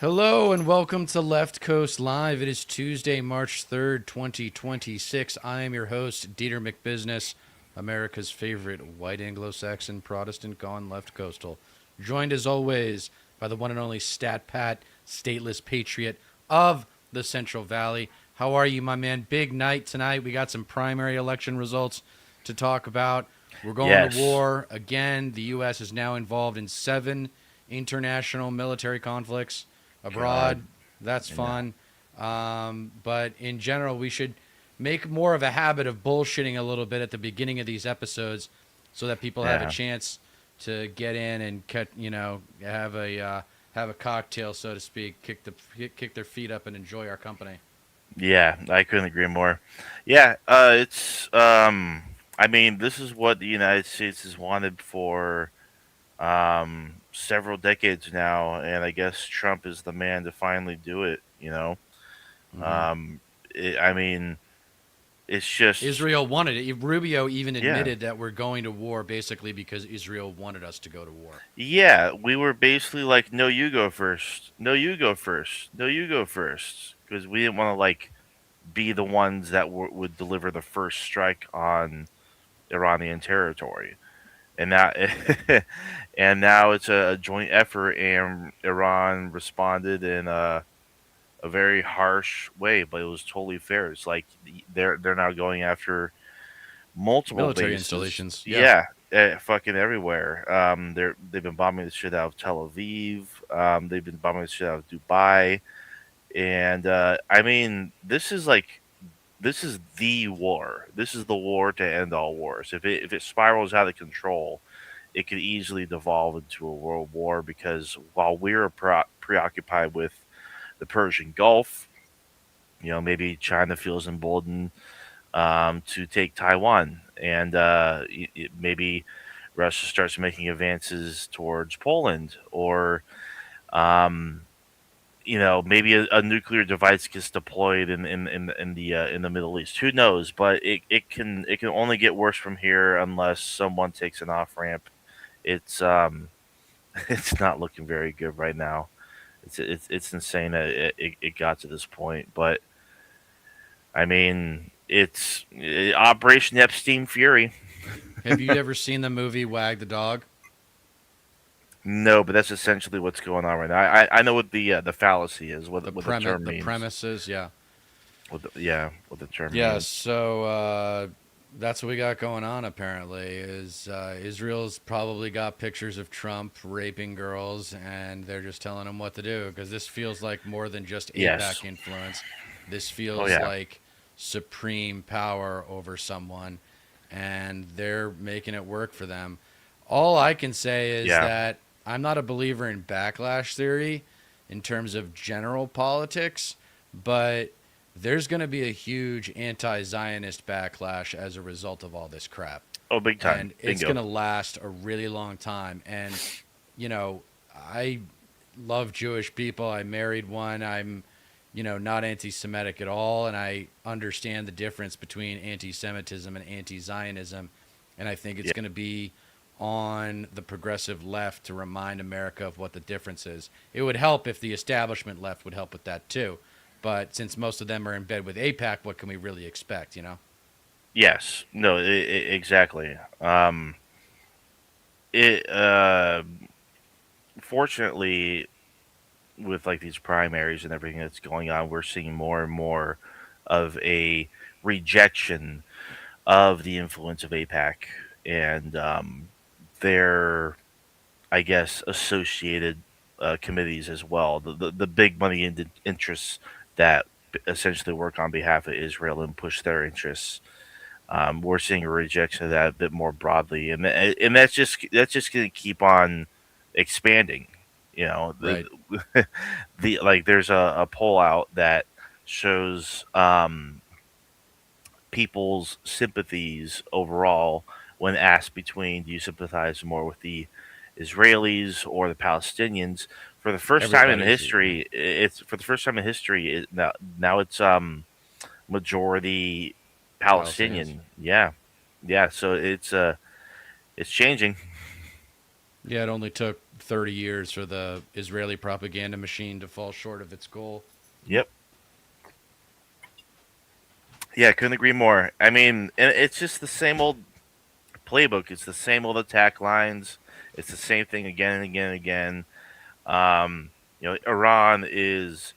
Hello and welcome to Left Coast Live. It is Tuesday, March 3rd, 2026. I am your host, Dieter McBusiness, America's favorite white Anglo-Saxon Protestant gone left coastal. Joined as always by the one and only Stat Pat, stateless patriot of the Central Valley. How are you, my man? Big night tonight. We got some primary election results to talk about. We're going to Yes. war again. The U.S. is now involved in 7 international military conflicts God. abroad. That's Yeah. fun. But in general, we should make more of a habit of bullshitting a little bit at the beginning of these episodes, so that people have a Yeah. chance to get in and have a cocktail, so to speak, kick their feet up and enjoy our company. Yeah. I couldn't agree more. Yeah. It's. I mean, this is what the United States has wanted for several decades now, and I guess Trump is the man to finally do it. Hmm. Um. I mean, it's just. Israel wanted it. Rubio even Yeah. admitted that we're going to war basically because Israel wanted us to go to war. Yeah. We were basically like, no, you go first. No, you go first. No, you go first, because we didn't want to be the ones that would deliver the first strike on Iranian territory, and that and now it's a joint effort, and Iran responded in a very harsh way, but it was totally fair. It's like they're now going after multiple Military bases, installations, yeah. yeah, fucking everywhere. They've been bombing the shit out of Tel Aviv. They've been bombing the shit out of Dubai, and I mean, this is the war. This is the war to end all wars. If it spirals out of control, it could easily devolve into a world war, because while we're preoccupied with the Persian Gulf, maybe China feels emboldened to take Taiwan, and maybe Russia starts making advances towards Poland, or um, maybe a nuclear device gets deployed in the Middle East. Who knows? But it can only get worse from here unless someone takes an off ramp. It's it's not looking very good right now. It's insane that it got to this point. But I mean, it's Operation Epstein Fury. Have you ever seen the movie Wag the Dog? No, but that's essentially what's going on right now. I know what the fallacy is, what the term The means. premises, yeah. What the term Yeah, means. so that's what we got going on. Apparently, is Israel's probably got pictures of Trump raping girls, and they're just telling him what to do because this feels like more than just Yes. APAC influence. This Oh feels yeah. like supreme power over someone, and they're making it work for them. All I can say is Yeah. that I'm not a believer in backlash theory in terms of general politics, but there's going to be a huge anti-Zionist backlash as a result of all this crap, Oh, big time. and it's Bingo. going to last a really long time. And you know, I love Jewish people. I married one. I'm, not anti-Semitic at all, and I understand the difference between anti-Semitism and anti-Zionism. And I think it's Yeah. going to be on the progressive left to remind America of what the difference is. It would help if the establishment left would help with that too. But since most of them are in bed with APAC, what can we really expect, Yes. No. Exactly. It. Fortunately, with these primaries and everything that's going on, we're seeing more and more of a rejection of the influence of APAC and their, I guess, associated committees as well. The big money interests that essentially work on behalf of Israel and push their interests. We're seeing a rejection of that a bit more broadly, and that's just going to keep on expanding. Right. The there's a poll out that shows people's sympathies overall when asked between, do you sympathize more with the Israelis or the Palestinians? For the first time in Everybody's, yeah. history, it's for the first time in history now it's majority Palestinians. Palestinian. Yeah, yeah. So it's changing. Yeah, it only took 30 years for the Israeli propaganda machine to fall short of its goal. Yep. Yeah, couldn't agree more. I mean, and it's just the same old playbook. It's the same old attack lines. It's the same thing again and again and again. Iran is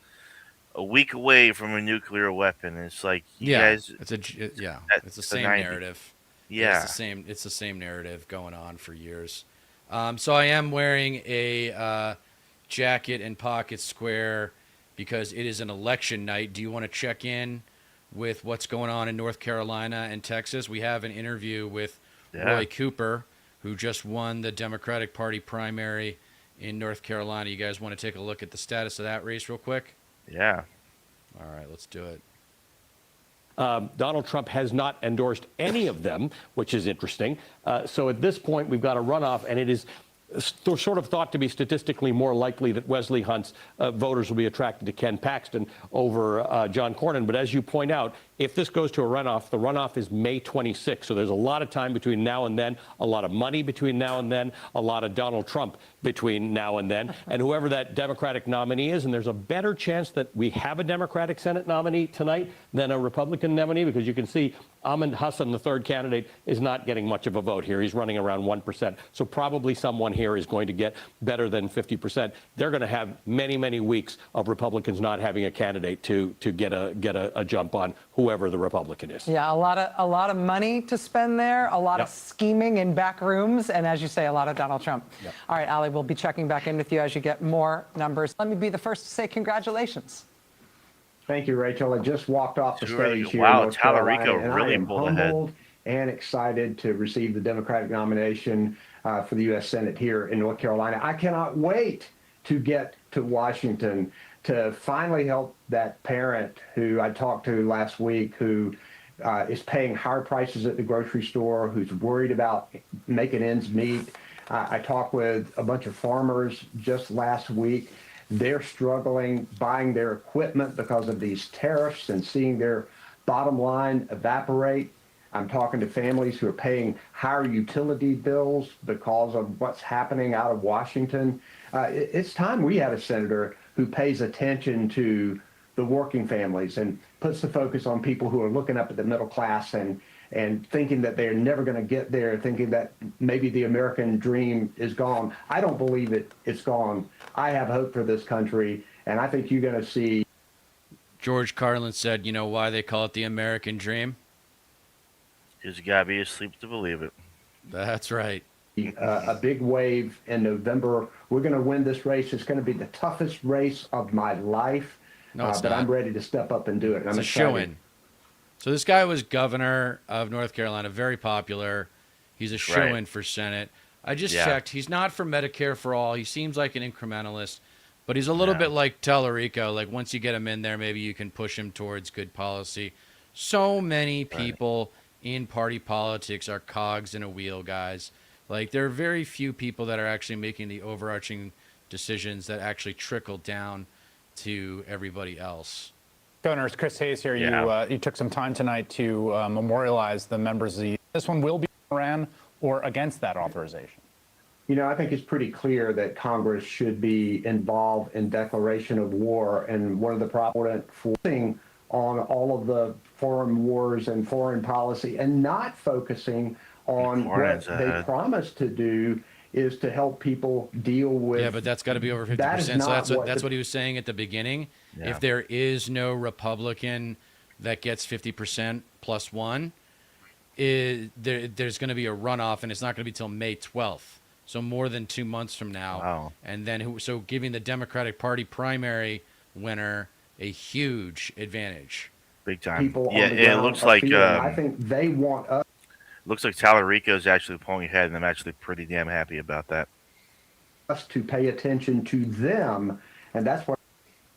a week away from a nuclear weapon. It's like you Yeah, guys. it's the That's the same 90s. narrative. Yeah. It's the same narrative going on for years. So I am wearing a jacket and pocket square because it is an election night. Do you want to check in with what's going on in North Carolina and Texas? We have an interview with Yeah. Roy Cooper, who just won the Democratic Party primary in North Carolina. You guys want to take a look at the status of that race real quick? Yeah. All right, let's do it. Donald Trump has not endorsed any of them, which is interesting. So at this point, we've got a runoff, and it is sort of thought to be statistically more likely that Wesley Hunt's voters will be attracted to Ken Paxton over John Cornyn. But as you point out, if this goes to a runoff, the runoff is May 26th. So there's a lot of time between now and then, a lot of money between now and then, a lot of Donald Trump between now and then. And whoever that Democratic nominee is, and there's a better chance that we have a Democratic Senate nominee tonight than a Republican nominee, because you can see Ahmed Hassan, the third candidate, is not getting much of a vote here. He's running around 1%. So probably someone here is going to get better than 50%. They're going to have many, many weeks of Republicans not having a candidate to get a jump on whoever the Republican is. Yeah, a lot of money to spend there, a lot of scheming in back rooms, and as you say, a lot of Donald Trump. Yep. All right, Ali, we'll be checking back in with you as you get more numbers. Let me be the first to say congratulations. Thank you, Rachel. I just walked off the stage here Wow, in North Carolina, Talarico and really I am pulled ahead. humbled and excited to receive the Democratic nomination for the U.S. Senate here in North Carolina. I cannot wait to get to Washington to finally help that parent who I talked to last week who is paying higher prices at the grocery store, who's worried about making ends meet. I talked with a bunch of farmers just last week. They're struggling buying their equipment because of these tariffs and seeing their bottom line evaporate. I'm talking to families who are paying higher utility bills because of what's happening out of Washington. It's time we have a senator who pays attention to the working families and puts the focus on people who are looking up at the middle class and thinking that they're never going to get there, thinking that maybe the American dream is gone. I don't believe it's gone. I have hope for this country, and I think you're going to see. George Carlin said, you know why they call it the American dream? Because you gotta be asleep to believe it. That's right. A big wave in November. We're going to win this race. It's going to be the toughest race of my life, No, it's but not. I'm ready to step up and do it. And It's I'm a excited. show-in. So this guy was governor of North Carolina, very popular. He's a show-in for Senate. I just checked. He's not for Medicare for all. He seems like an incrementalist, but he's a little bit like Talarico. Like once you get him in there, maybe you can push him towards good policy. So many people in party politics are cogs in a wheel, guys. Like there are very few people that are actually making the overarching decisions that actually trickle down to everybody else. Governor, it's Chris Hayes here. Yeah. You took some time tonight to memorialize the members of the. This one will be Iran or against that authorization. You know, I think it's pretty clear that Congress should be involved in declaration of war, and one of the problems for on all of the foreign wars and foreign policy and not focusing on what they promised to do is to help people deal with. Yeah, but that's got to be over 50%. So that's what he was saying at the beginning. Yeah. If there is no Republican that gets 50% plus one, there's going to be a runoff, and it's not going to be till May 12th. So more than 2 months from now. Wow. And then so giving the Democratic Party primary winner a huge advantage. Big time. People Yeah, on the it ground looks are like feeling. I think they want us looks like Talarico is actually pulling ahead, and I'm actually pretty damn happy about that. to pay attention to them, and that's what.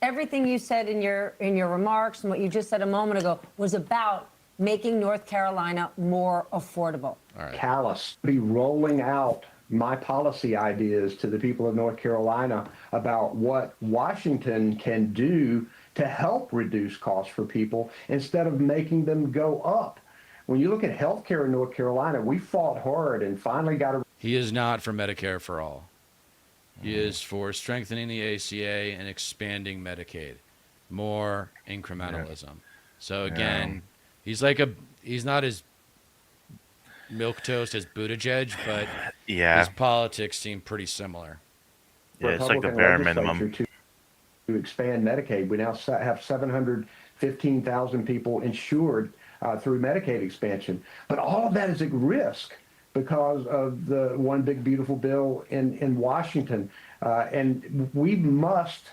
Everything you said in your remarks and what you just said a moment ago was about making North Carolina more affordable. All right. Callous be rolling out my policy ideas to the people of North Carolina about what Washington can do to help reduce costs for people instead of making them go up. When you look at health care in North Carolina, we fought hard and finally got a. He is not for Medicare for all. is for strengthening the ACA and expanding Medicaid. More incrementalism. So again, he's not as milquetoast as Buttigieg, but Yeah, his politics seem pretty similar. yeah, it's like the Republican bare legislature minimum. to expand Medicaid. We now have 715,000 people insured through Medicaid expansion. But all of that is at risk because of the one big beautiful bill in Washington. And we must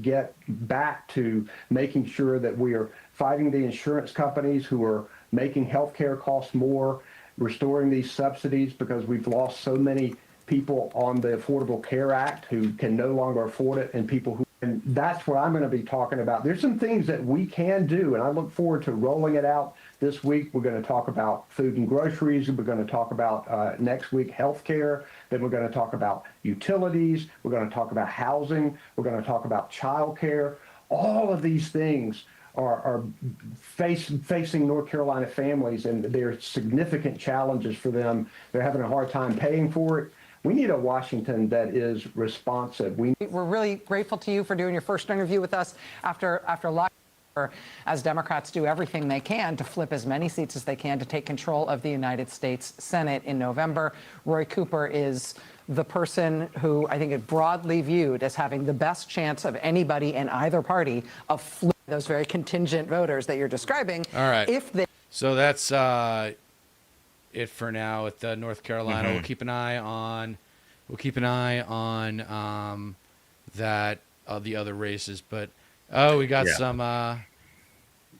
get back to making sure that we are fighting the insurance companies who are making healthcare costs more, restoring these subsidies because we've lost so many people on the Affordable Care Act who can no longer afford it, and people who, and that's what I'm going to be talking about. There's some things that we can do, and I look forward to rolling it out this week. We're going to talk about food and groceries. We're going to talk about next week healthcare. Then we're going to talk about utilities. We're going to talk about housing. We're going to talk about childcare. All of these things are facing North Carolina families, and there are significant challenges for them. They're having a hard time paying for it. We need a Washington that is responsive. We're really grateful to you for doing your first interview with us after lock. As Democrats do everything they can to flip as many seats as they can to take control of the United States Senate in November. Roy Cooper is the person who I think is broadly viewed as having the best chance of anybody in either party of flipping those very contingent voters that you're describing. All right. If they So that's it for now with North Carolina. We'll keep an eye on that the other races. But we got some.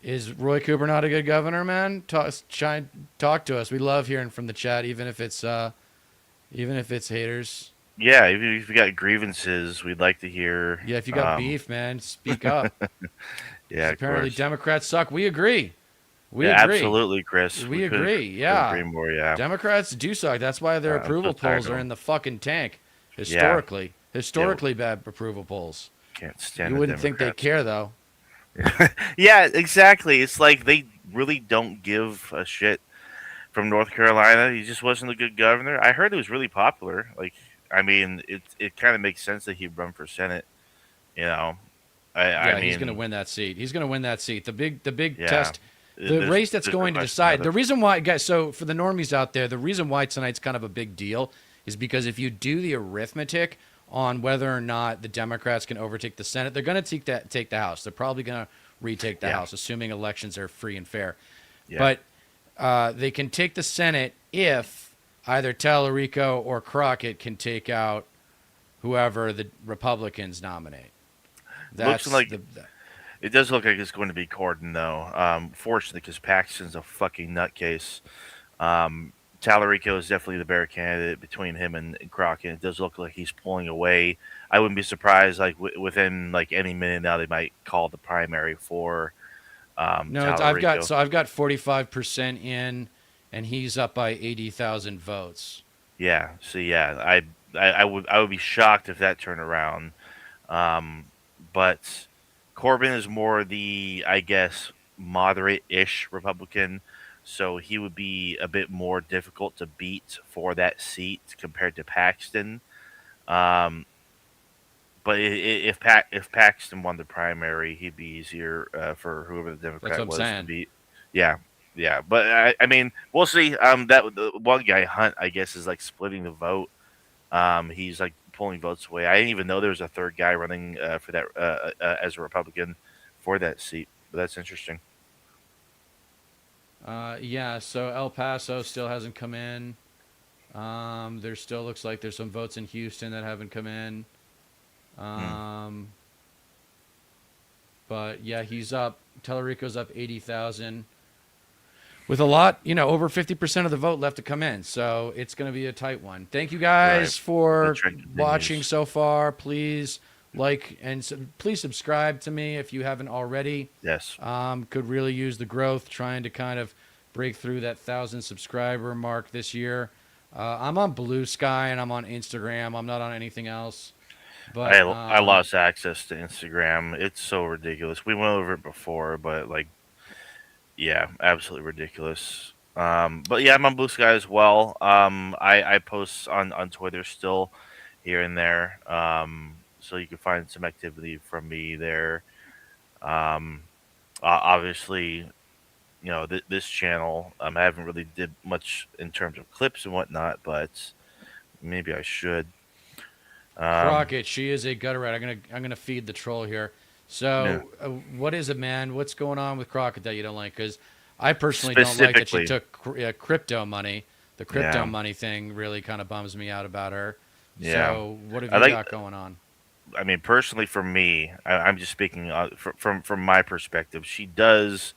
Is Roy Cooper not a good governor, man? Talk to us. We love hearing from the chat, even if it's haters. Yeah, if you got grievances, we'd like to hear. Yeah, if you got beef, man, speak up. Yeah, Apparently of course. Democrats suck. We agree. We Yeah, agree. absolutely, Chris. We couldn't- agree. couldn't Yeah. agree more. Yeah. Democrats do suck. That's why their I'm so approval tired polls of are them. in the fucking tank. Historically bad approval polls. Can't stand. You the wouldn't think they Democrats. care though. Yeah, exactly. It's like they really don't give a shit from North Carolina. He just wasn't a good governor. I heard he was really popular. Like, I mean, it kind of makes sense that he'd run for Senate. You know, I mean, He's going to win that seat. He's going to win that seat. The big Yeah. test, the There's- race that's there's no going to question decide. about The it. reason why, guys, so for the normies out there, the reason why tonight's kind of a big deal is because if you do the arithmetic on whether or not the Democrats can overtake the Senate, they're going to take the House. They're probably going to retake the Yeah. House, assuming elections are free and fair. Yeah. But they can take the Senate if either Talarico or Crockett can take out whoever the Republicans nominate. That's like it does look like it's going to be Corden, though. Fortunately, because Paxton's a fucking nutcase. Talarico is definitely the better candidate between him and Crockett. It does look like he's pulling away. I wouldn't be surprised, like within like any minute now, they might call the primary for. No, Talarico. I've got 45% in, and he's up by 80,000 votes. Yeah. So yeah, I would be shocked if that turned around. But Corbyn is more the, I guess, moderate-ish Republican, so he would be a bit more difficult to beat for that seat compared to Paxton. But if Paxton won the primary, he'd be easier for whoever the Democrat That's what I'm was saying. to beat. Yeah, yeah. But I mean, we'll see. That the one guy Hunt, I guess, is like splitting the vote. He's like pulling votes away. I didn't even know there was a third guy running for that as a Republican for that seat. But that's interesting. Yeah, so El Paso still hasn't come in. There still looks like there's some votes in Houston that haven't come in. But yeah, he's up. Talarico's up 80,000. With a lot, over 50% of the vote left to come in. So it's going to be a tight one. Thank you guys Right. for The trend continues. watching so far. Please like and please subscribe to me if you haven't already. Yes. Could really use the growth, trying to kind of break through that 1,000 subscriber mark this year. I'm on Blue Sky and I'm on Instagram. I'm not on anything else. But I lost access to Instagram. It's so ridiculous. We went over it before, but like, yeah, absolutely ridiculous. But yeah, I'm on Blue Sky as well. I post on Twitter still, here and there. So you can find some activity from me there. Um, Obviously, this channel, I haven't really did much in terms of clips and whatnot, but maybe I should. Um, Crockett, she is a gutter rat. I'm gonna feed the troll here. yeah, So, what is it, man? What's going on with Crockett that you don't like? Because I personally don't like that she specifically, took crypto money. The crypto yeah, money thing really kind of bums me out about her. yeah. So, what have I you like. got going on? I mean, personally, for me, I'm just speaking from my perspective. She does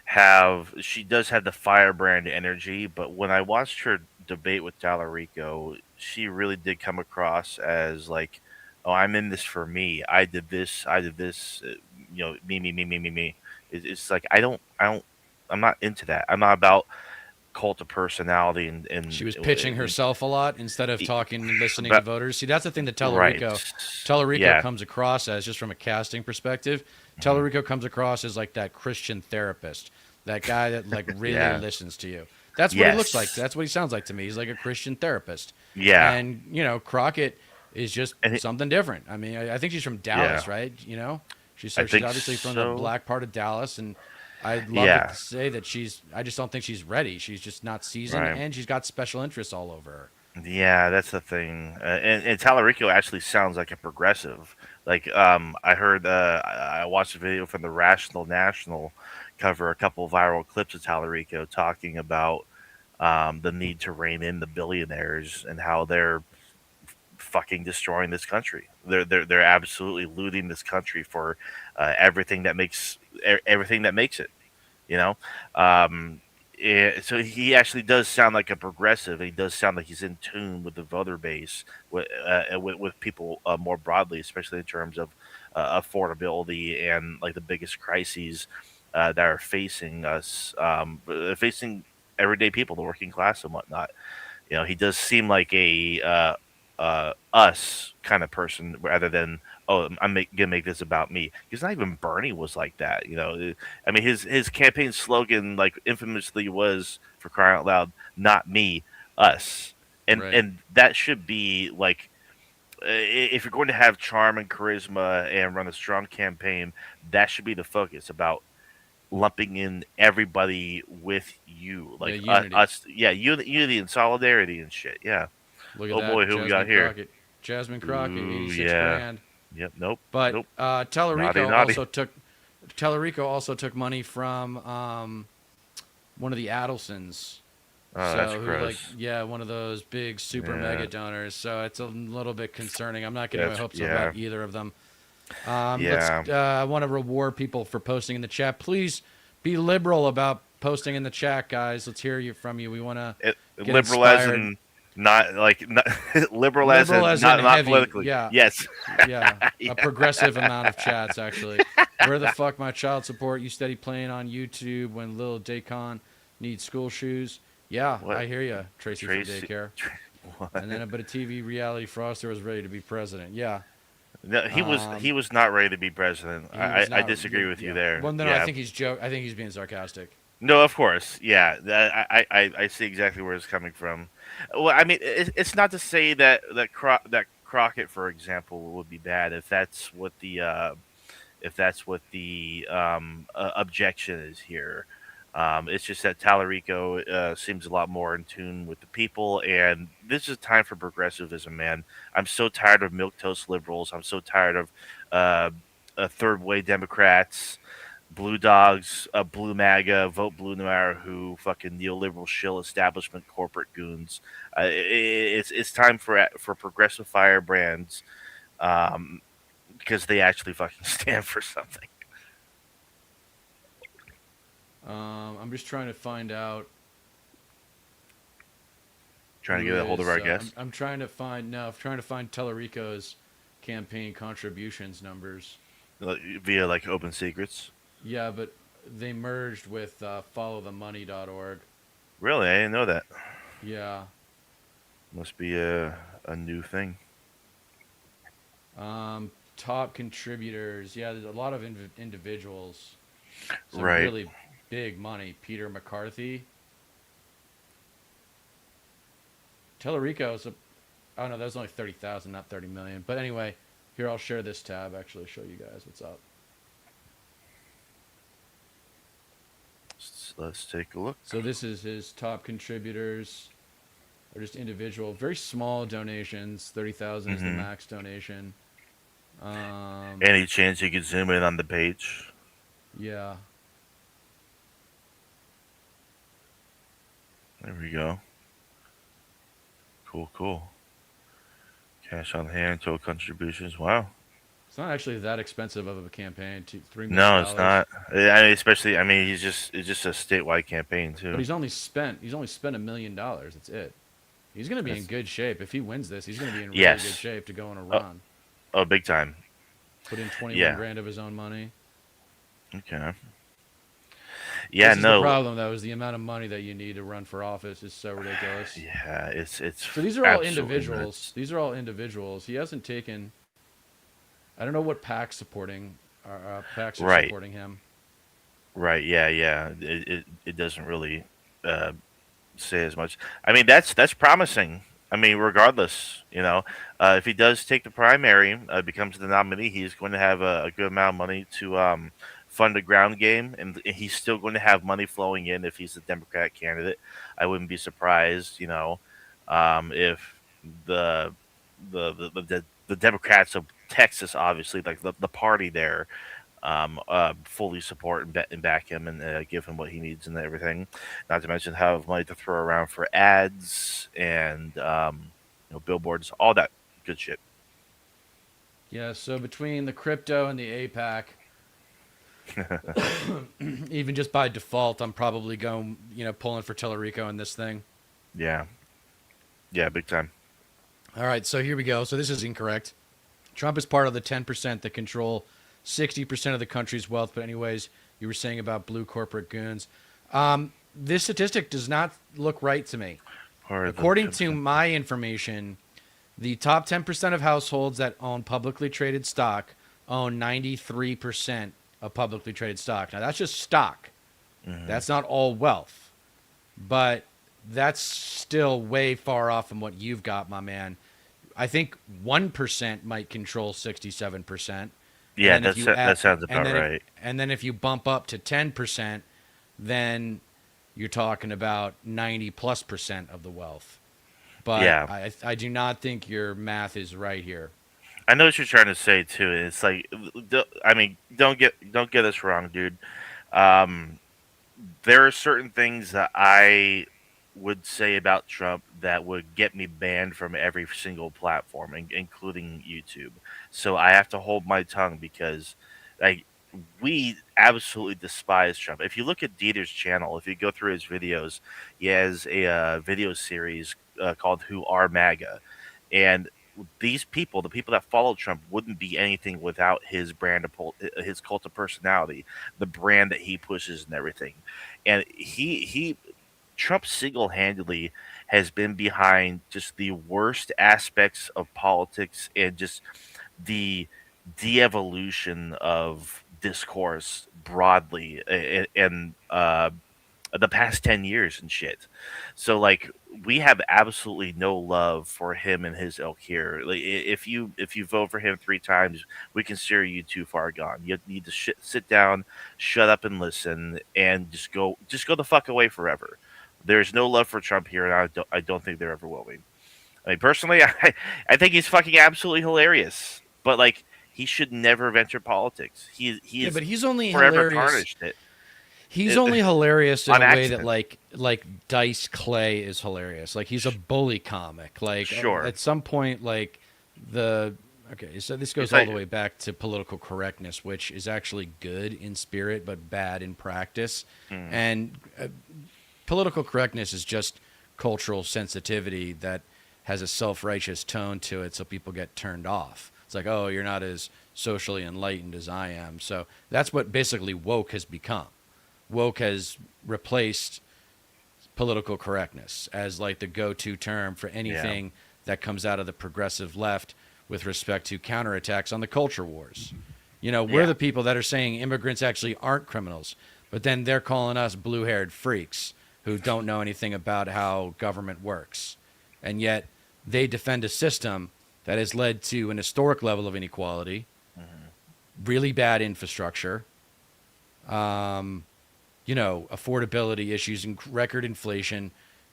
have the firebrand energy, but when I watched her debate with Talarico, she really did come across as like, "Oh, I'm in this for me. I did this. Me. It's like I'm not into that. I'm not about cult of personality She was pitching herself a lot instead of e- talking and listening to but voters. See, that's the thing that right, Talarico yeah, comes across as, just from a casting perspective. hmm Talarico comes across as like that Christian therapist, that guy that like really yeah, listens to you. That's what he looks like. yes, That's what he sounds like to me. He's like a Christian therapist. yeah, And, Crockett is just and something different. I mean, I think she's from yeah. Dallas, right? She's I so she's think obviously from the so. black part of Dallas, and I'd love to Yeah, say that I just don't think she's ready. She's just not seasoned, right. and she's got special interests all over her. Yeah, that's the thing. And Talarico actually sounds like a progressive. Like, I heard, I watched a video from the Rational National cover a couple viral clips of Talarico talking about the need to rein in the billionaires and how they're fucking destroying this country. They're absolutely looting this country for everything that makes it. You know, um, so he actually does sound like a progressive. He does sound like he's in tune with the voter base, with people more broadly, especially in terms of affordability and like the biggest crises that are facing us, facing everyday people, the working class and whatnot. He does seem like a us kind of person rather than, oh, gonna make this about me. Because not even Bernie was like that. I mean, his campaign slogan, like infamously, was, for crying out loud, "Not me, us," and Right. and that should be like, if you're going to have charm and charisma and run a strong campaign, that should be the focus, about lumping in everybody with you, Yeah, like unity. us, yeah, unity and solidarity and shit, yeah. Look at Oh boy, that, who we got Jasmine here? Crockett. Jasmine Crockett, Ooh, 86 yeah. grand. Yep. Nope. But Nope. Naughty, Tellerico naughty. also took money from one of the Adelsons. Oh, that's So who like gross. yeah, one of those big super Yeah. mega donors. So it's a little bit concerning. I'm not getting my That's hopes up yeah. about either of them. Yeah. I want to reward people for posting in the chat. Please be liberal about posting in the chat, guys. Let's hear from you. We want to get Liberal as inspired. in not like not, liberal as Liberal in as in not heavy. politically. Yeah, Yes. yeah. A Yeah. progressive amount of chats, actually. Where the fuck my child support? You steady playing on YouTube when little Dacon needs school shoes. Yeah, What? I hear you, Tracy from Tracy. daycare. What? And then, but a TV reality Froster was ready to be president. Yeah, No, he was not ready to be president. he I was I not. disagree with you Yeah. there. Well, no, I Yeah. think I think he's being sarcastic. No, of course. Yeah. I see exactly where it's coming from. Well, I mean, it's not to say that Crockett, for example, would be bad if that's what the objection is here. It's just that Talarico seems a lot more in tune with the people, and this is time for progressivism, man. I'm so tired of milquetoast liberals. I'm so tired of uh, third way Democrats, blue dogs, blue MAGA, vote blue no matter who, fucking neoliberal shill establishment corporate goons. It's time for progressive firebrands, um, because they actually fucking stand for something. I'm just trying to find out Trying to who get a hold of is. our guest. I'm trying to find no. I'm trying to find Tellerico's campaign contributions numbers. Via like open secrets. Yeah, but they merged with followthemoney.org. Really, I didn't know that. Yeah. Must be a new thing. Top contributors. Yeah, there's a lot of individuals. Some Right. really big money. Peter McCarthy. Tellerico is Oh no, that was only 30,000, not 30 million. But anyway, here I'll share this tab. Actually, show you guys what's up. Let's take a look. So this is his top contributors, or just individual, very small donations. 30,000 is the max donation. Any chance you could zoom in on the page? Yeah. There we go. Cool. Cash on hand, total contributions. Wow. It's not actually that expensive of a campaign. $3 million. No, it's not. I mean, especially, I mean, it's just a statewide campaign too. But he's only spent $1 million. That's it. He's going to be in good shape if he wins this. He's going to be in really good shape to go on a run. Oh, big time. Put in 21 grand of his own money. Okay. Yeah, this is the problem, though, is the amount of money that you need to run for office is so ridiculous. Yeah, it's. So these are all absolutely individuals. nuts. These are all individuals. He hasn't taken. I don't know what PACs supporting. PACs are supporting him. Right. Yeah. It doesn't really say as much. I mean, that's promising. I mean, regardless, if he does take the primary, becomes the nominee, he's going to have a good amount of money to fund a ground game, and he's still going to have money flowing in if he's the Democratic candidate. I wouldn't be surprised, if the Democrats of Texas, obviously, like the party there, fully support and back him and give him what he needs and everything. Not to mention have money to throw around for ads and billboards, all that good shit. Yeah. So between the crypto and the APAC, even just by default, I'm probably going, pulling for Talarico in this thing. Yeah, big time. All right, so here we go. So this is incorrect. Trump is part of the 10% that control 60% of the country's wealth. But anyways, you were saying about blue corporate goons. This statistic does not look right to me. According to my information, the top 10% of households that own publicly traded stock own 93% of publicly traded stock. Now, that's just stock. Mm-hmm. That's not all wealth. But that's still way far off from what you've got, my man. I think 1% might control 67%. Yeah, that sounds about right. And then if you bump up to 10%, then you're talking about 90+% of the wealth. But yeah. I do not think your math is right here. I know what you're trying to say too. It's like, I mean, don't get us wrong, dude. There are certain things that I would say about Trump that would get me banned from every single platform, including YouTube. So I have to hold my tongue because, we absolutely despise Trump. If you look at Dieter's channel, if you go through his videos, he has a video series called "Who Are MAGA," and these people, the people that follow Trump, wouldn't be anything without his brand of his cult of personality, the brand that he pushes and everything. And Trump single-handedly has been behind just the worst aspects of politics and just the de-evolution of discourse broadly in the past 10 years and shit. So we have absolutely no love for him and his ilk here. If you vote for him 3 times, we consider you too far gone. You need to sit down, shut up and listen, and just go the fuck away forever. There's no love for Trump here, and I don't think there ever will be. I mean, personally, I think he's fucking absolutely hilarious, but he should never have entered politics. But he's only forever hilarious. Tarnished it. He's only hilarious in a way accident. that like Dice Clay is hilarious. He's a bully comic. Sure. At some point, so this goes all the way back to political correctness, which is actually good in spirit but bad in practice. And political correctness is just cultural sensitivity that has a self-righteous tone to it, so people get turned off. It's like, oh, you're not as socially enlightened as I am. So that's what basically woke has become. Woke has replaced political correctness as the go-to term for anything that comes out of the progressive left with respect to counterattacks on the culture wars. We're the people that are saying immigrants actually aren't criminals, but then they're calling us blue-haired freaks who don't know anything about how government works. And yet they defend a system that has led to an historic level of inequality, really bad infrastructure, affordability issues and record inflation,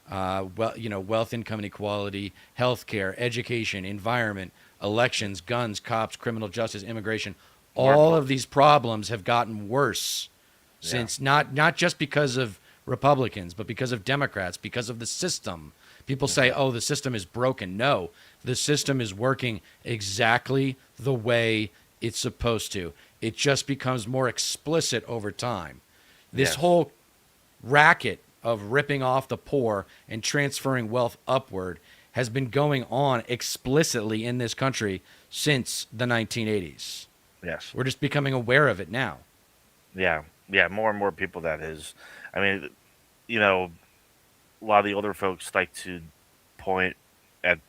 wealth income inequality, healthcare, education, environment, elections, guns, cops, criminal justice, immigration. All of these problems have gotten worse since not just because of Republicans, but because of Democrats, because of the system. People say, oh, the system is broken. No, the system is working exactly the way it's supposed to. It just becomes more explicit over time. This whole racket of ripping off the poor and transferring wealth upward has been going on explicitly in this country since the 1980s. Yes. We're just becoming aware of it now. Yeah. Yeah. More and more people, that is. I mean, a lot of the older folks like to point at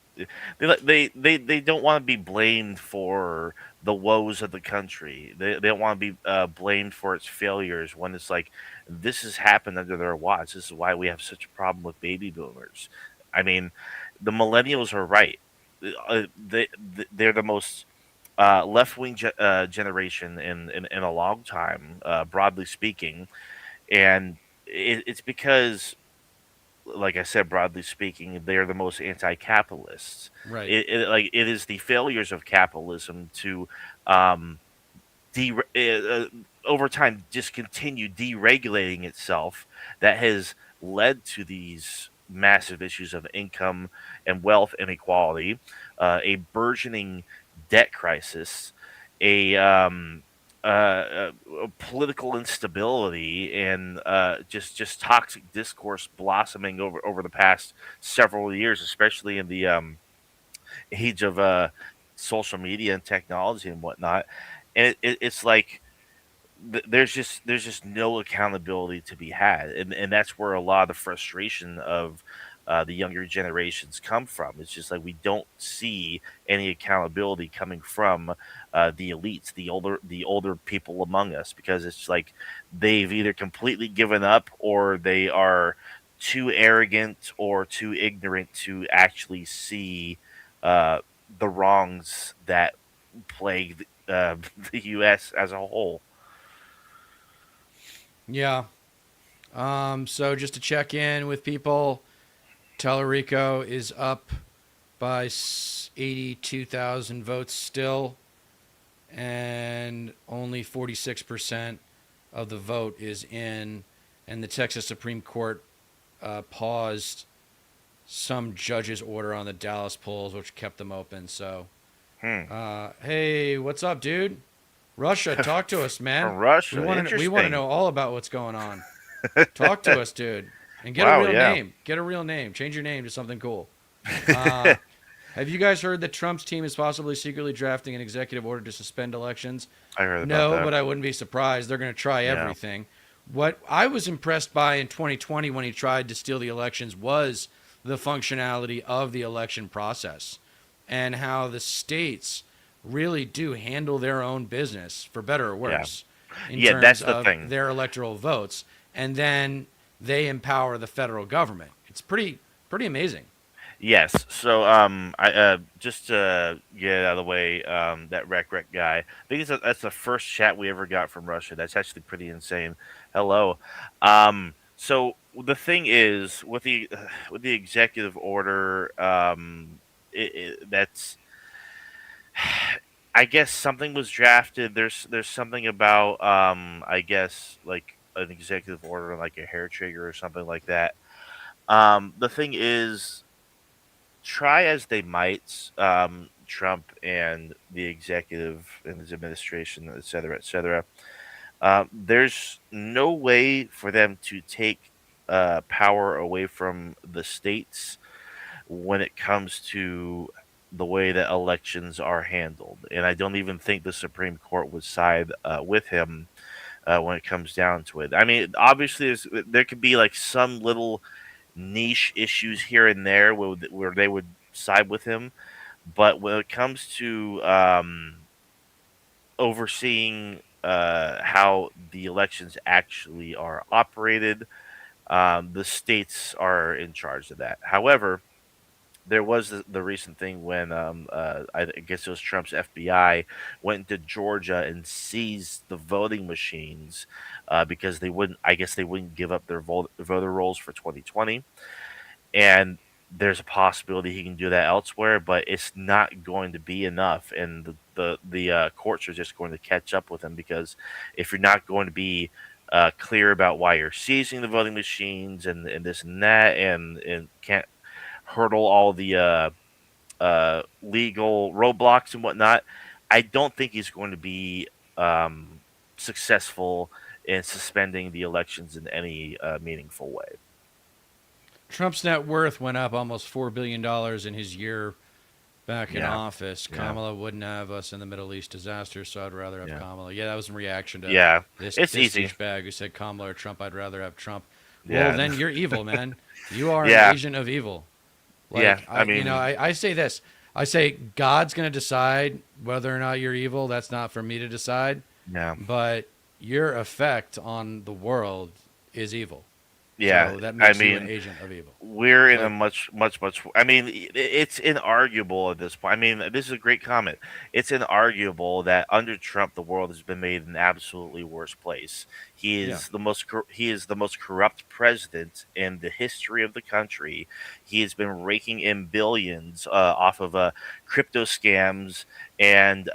they don't want to be blamed for the woes of the country. They don't want to be blamed for its failures when it's like this has happened under their watch. This is why we have such a problem with baby boomers. I mean, the millennials are right. They're the most left wing generation in a long time, broadly speaking, and it's because, like I said, broadly speaking, they are the most anti-capitalists. Right. It is the failures of capitalism to um, over time just continue deregulating itself that has led to these massive issues of income and wealth inequality, a burgeoning debt crisis, a political instability, and just toxic discourse blossoming over the past several years, especially in the age of social media and technology and whatnot. And it's like there's just no accountability to be had, and that's where a lot of the frustration of the younger generations come from. It's just like we don't see any accountability coming from the elites, the older people among us, because it's like they've either completely given up or they are too arrogant or too ignorant to actually see uh, the wrongs that plague the U.S. as a whole. Yeah. So just to check in with people, Talarico is up by 82,000 votes still, and only 46% of the vote is in. And the Texas Supreme Court paused some judge's order on the Dallas polls, which kept them open. So, hey, what's up, dude? Russia, talk to us, man. From Russia, we want to interesting. know all about what's going on. Talk to us, dude. And get Wow, a real yeah. name. Get a real name. Change your name to something cool. Have you guys heard that Trump's team is possibly secretly drafting an executive order to suspend elections? I heard about No, that. but I wouldn't be surprised. They're going to try everything. What I was impressed by in 2020 when he tried to steal the elections was the functionality of the election process and how the states really do handle their own business, for better or worse, in terms that's the of thing. their electoral votes. And then they empower the federal government. It's pretty amazing. Yes. So, I just to get it out of the way, that rec guy. I think that's the first chat we ever got from Russia. That's actually pretty insane. Hello. So the thing is with the executive order, that's I guess something was drafted. There's something about I guess like an executive order, like a hair trigger or something like that. The thing is, try as they might, Trump and the executive and his administration, et cetera, there's no way for them to take power away from the states when it comes to the way that elections are handled. And I don't even think the Supreme Court would side with him when it comes down to it. I mean, obviously, there could be like some little niche issues here and there where they would side with him. But when it comes to overseeing how the elections actually are operated, the states are in charge of that. However, there was the recent thing when I guess it was Trump's FBI went into Georgia and seized the voting machines because they wouldn't. I guess they wouldn't give up their voter rolls for 2020, and there's a possibility he can do that elsewhere, but it's not going to be enough, and the courts are just going to catch up with him because if you're not going to be clear about why you're seizing the voting machines and this and that, and can't hurdle all the legal roadblocks and whatnot, I don't think he's going to be successful in suspending the elections in any meaningful way. Trump's net worth went up almost $4 billion in his year back in Yeah. office. Yeah. Kamala wouldn't have us in the Middle East disaster, so I'd rather have Yeah. Kamala. Yeah, that was in reaction to Yeah, this it's easy. douchebag who said Kamala or Trump. I'd rather have Trump. Yeah. Well, then you're evil, man. You are Yeah. an agent of evil. Yeah, I mean- I say this. I say God's going to decide whether or not you're evil. That's not for me to decide. Yeah. But your effect on the world is evil. Yeah, So that I makes you an mean, agent of evil. we're in a Like- much. I mean, it's inarguable at this point. I mean, this is a great comment. It's inarguable that under Trump, the world has been made an absolutely worse place. He is he is the most corrupt president in the history of the country. He has been raking in billions off of crypto scams and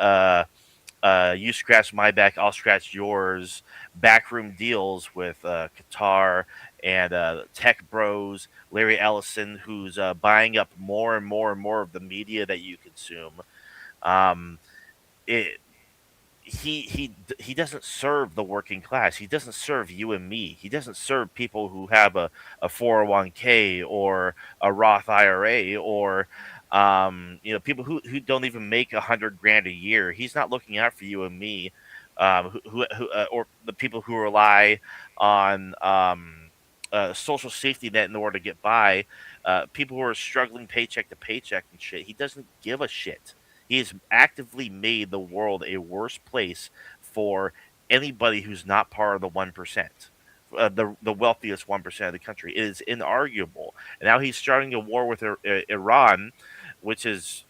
you scratch my back, I'll scratch yours. Backroom deals with Qatar and Tech Bros, Larry Ellison, who's buying up more and more and more of the media that you consume. Um, it, he doesn't serve the working class. He doesn't serve you and me. He doesn't serve people who have a 401k or a Roth IRA or people who don't even make 100 grand a year. He's not looking out for you and me, or the people who rely on social safety net in order to get by. People who are struggling paycheck to paycheck and shit. He doesn't give a shit. He has actively made the world a worse place for anybody who's not part of the 1%, the wealthiest 1% of the country. It is inarguable. And now he's starting a war with Iran, which is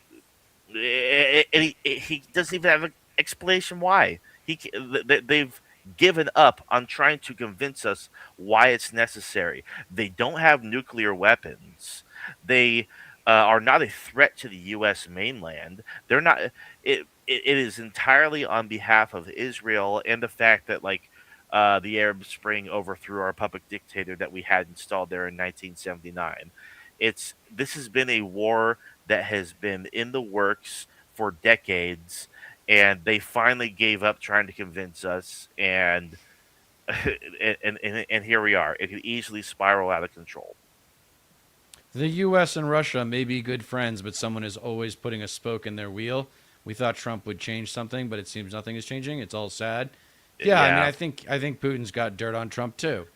he doesn't even have an explanation why. They've given up on trying to convince us why it's necessary. They don't have nuclear weapons. They are not a threat to the U.S. mainland. They're not. It is entirely on behalf of Israel and the fact that the Arab Spring overthrew our puppet dictator that we had installed there in 1979. This has been a war that has been in the works for decades, and they finally gave up trying to convince us, and and here we are. It could easily spiral out of control. The U.S. and Russia may be good friends, but someone is always putting a spoke in their wheel. We thought Trump would change something, but it seems nothing is changing. It's all sad. Yeah, I mean, I think Putin's got dirt on Trump too.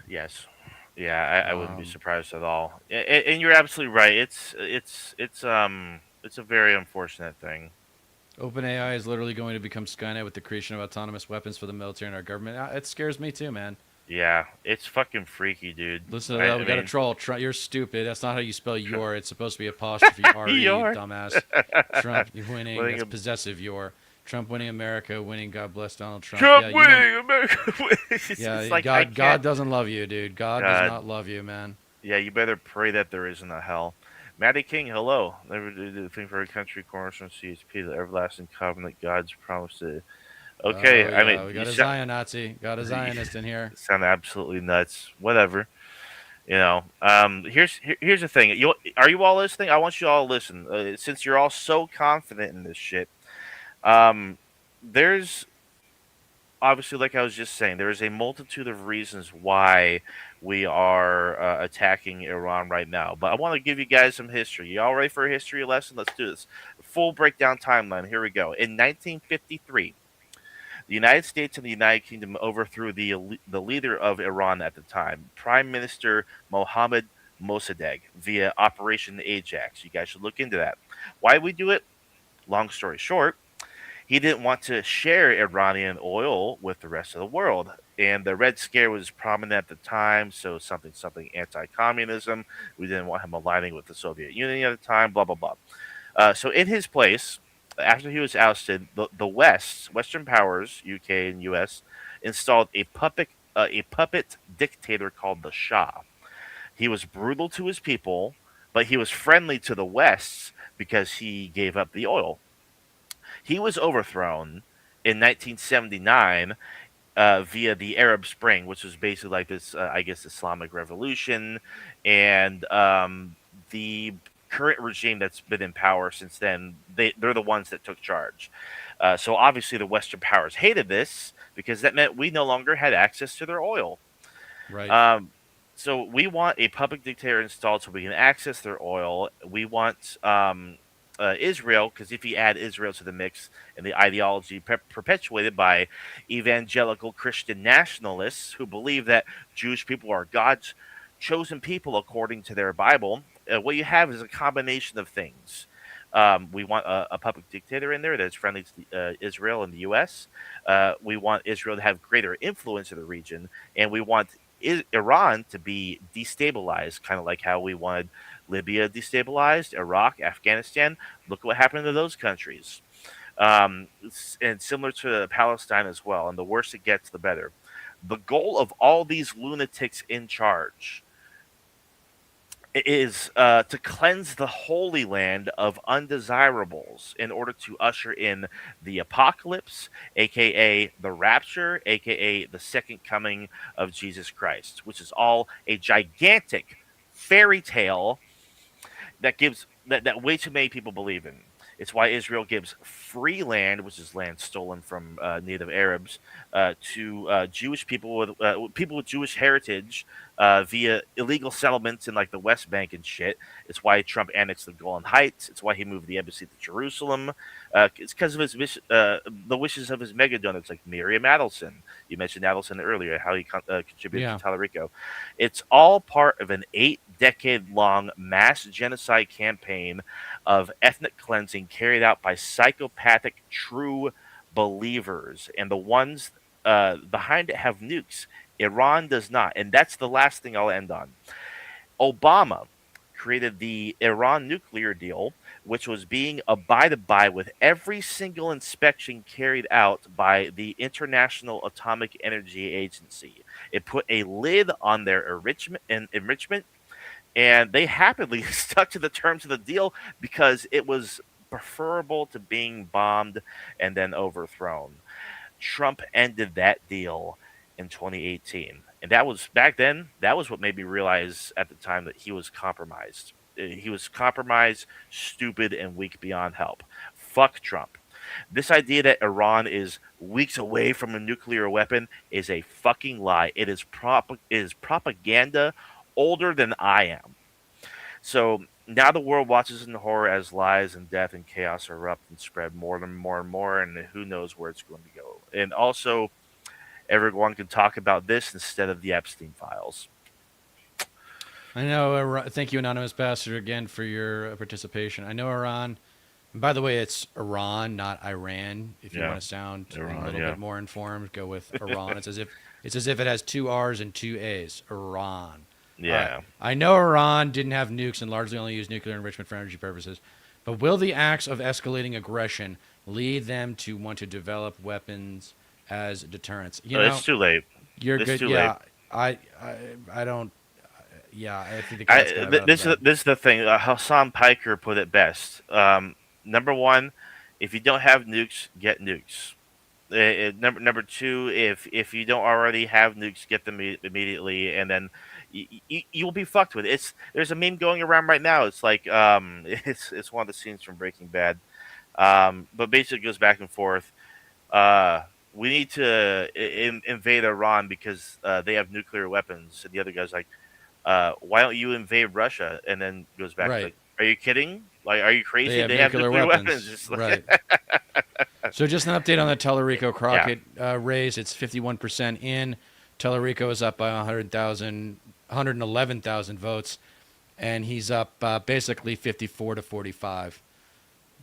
Yes, yeah, I wouldn't be surprised at all. And you're absolutely right. It's a very unfortunate thing. OpenAI is literally going to become Skynet with the creation of autonomous weapons for the military and our government. It scares me too, man. Yeah, it's fucking freaky, dude. Listen to that. We got a troll. You're stupid. That's not how you spell your. It's supposed to be apostrophe R-E, Your. dumbass. Trump winning. Winning That's possessive your. Trump winning America, winning. God bless Donald Trump. Trump yeah, winning America. Yeah, It's like, God doesn't love you, dude. God does not love you, man. Yeah, you better pray that there isn't a hell. Matty King, hello. Never did the thing for a country, cornerstone CHP, the everlasting covenant God's promised to. Okay, Oh, I yeah, mean, we got a Zion Nazi. Got a Zionist in here. sound absolutely nuts. Whatever. Here's the thing. Are you all listening? I want you all to listen. Since you're all so confident in this shit, there's obviously, like I was just saying, there is a multitude of reasons why we are attacking Iran right now. But I want to give you guys some history. You all ready for a history lesson? Let's do this. Full breakdown timeline. Here we go. In 1953, the United States and the United Kingdom overthrew the leader of Iran at the time, Prime Minister Mohammad Mossadegh, via Operation Ajax. You guys should look into that. Why did we do it? Long story short, he didn't want to share Iranian oil with the rest of the world. And the Red Scare was prominent at the time, so something anti-communism. We didn't want him aligning with the Soviet Union at the time. Blah blah blah. So in his place, after he was ousted, the Western powers, UK and US, installed a puppet dictator called the Shah. He was brutal to his people, but he was friendly to the West because he gave up the oil. He was overthrown in 1979 via the Arab Spring, which was basically like this, I guess, Islamic revolution, and the current regime that's been in power since then. They're the ones that took charge. So obviously, the Western powers hated this because that meant we no longer had access to their oil. Right. So we want a public dictator installed so we can access their oil. We want Israel, because if you add Israel to the mix and the ideology perpetuated by evangelical Christian nationalists who believe that Jewish people are God's chosen people according to their Bible, what you have is a combination of things. We want a public dictator in there that's friendly to Israel and the U.S. We want Israel to have greater influence in the region, and we want Iran to be destabilized, kind of like how we wanted Libya destabilized, Iraq, Afghanistan. Look what happened to those countries. And similar to Palestine as well. And the worse it gets, the better. The goal of all these lunatics in charge is to cleanse the Holy Land of undesirables in order to usher in the apocalypse, aka the rapture, aka the second coming of Jesus Christ, which is all a gigantic fairy tale that way too many people believe in. It's why Israel gives free land, which is land stolen from native Arabs, to Jewish people with Jewish heritage via illegal settlements in like the West Bank and shit. It's why Trump annexed the Golan Heights. It's why he moved the embassy to Jerusalem. It's because of the wishes of his mega donors like Miriam Adelson. You mentioned Adelson earlier, how he contributed to Talarico. It's all part of an 8-decade-long mass genocide campaign of ethnic cleansing carried out by psychopathic true believers. And the ones behind it have nukes. Iran does not. And that's the last thing I'll end on. Obama created the Iran nuclear deal, which was being abided by with every single inspection carried out by the International Atomic Energy Agency. It put a lid on their enrichment, and they happily stuck to the terms of the deal because it was preferable to being bombed and then overthrown. Trump ended that deal in 2018. And that was back then, that was what made me realize at the time that he was compromised. He was compromised, stupid, and weak beyond help. Fuck Trump. This idea that Iran is weeks away from a nuclear weapon is a fucking lie. It is propaganda older than I am. So now the world watches in horror as lies and death and chaos erupt and spread more and more and more, and who knows where it's going to go. And also, everyone can talk about this instead of the Epstein files. I know. Thank you, Anonymous Pastor, again for your participation. I know Iran. And by the way, it's Iran, not Iran. If you want to sound Iran, a little bit more informed, go with Iran. It's as if it has 2 R's and 2 A's. Iran. Yeah. I know Iran didn't have nukes and largely only used nuclear enrichment for energy purposes, but will the acts of escalating aggression lead them to want to develop weapons as deterrents? It's too late. You're it's good. Too yeah, late. I don't. Yeah, I think the cat's kind of this is the thing. Hassan Piker put it best. Number one, if you don't have nukes, get nukes. Number two, if you don't already have nukes, get them immediately, and then you'll be fucked with it. There's a meme going around right now. It's like it's one of the scenes from Breaking Bad, but basically it goes back and forth. We need to invade Iran because they have nuclear weapons, and the other guy's like, why don't you invade Russia? And then goes back Right. like, are you kidding? Like, are you crazy? They have nuclear weapons. It's like, Right. So just an update on the Talarico Crockett race. It's 51% in. Talarico is up by 111,000 votes, and he's up basically 54 to 45.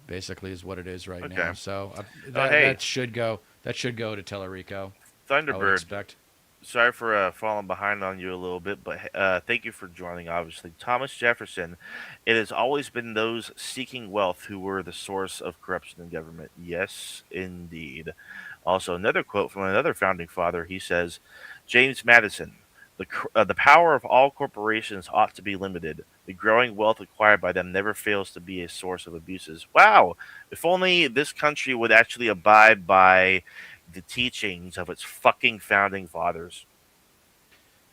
basically, is what it is right Okay. now. So Hey. that should go. That should go to Talarico. I would Thunderbird, expect. sorry for falling behind on you a little bit, but thank you for joining, obviously. Thomas Jefferson, it has always been those seeking wealth who were the source of corruption in government. Yes, indeed. Also, another quote from another founding father, he says, James Madison, the power of all corporations ought to be limited. The growing wealth acquired by them never fails to be a source of abuses. Wow! If only this country would actually abide by the teachings of its fucking founding fathers.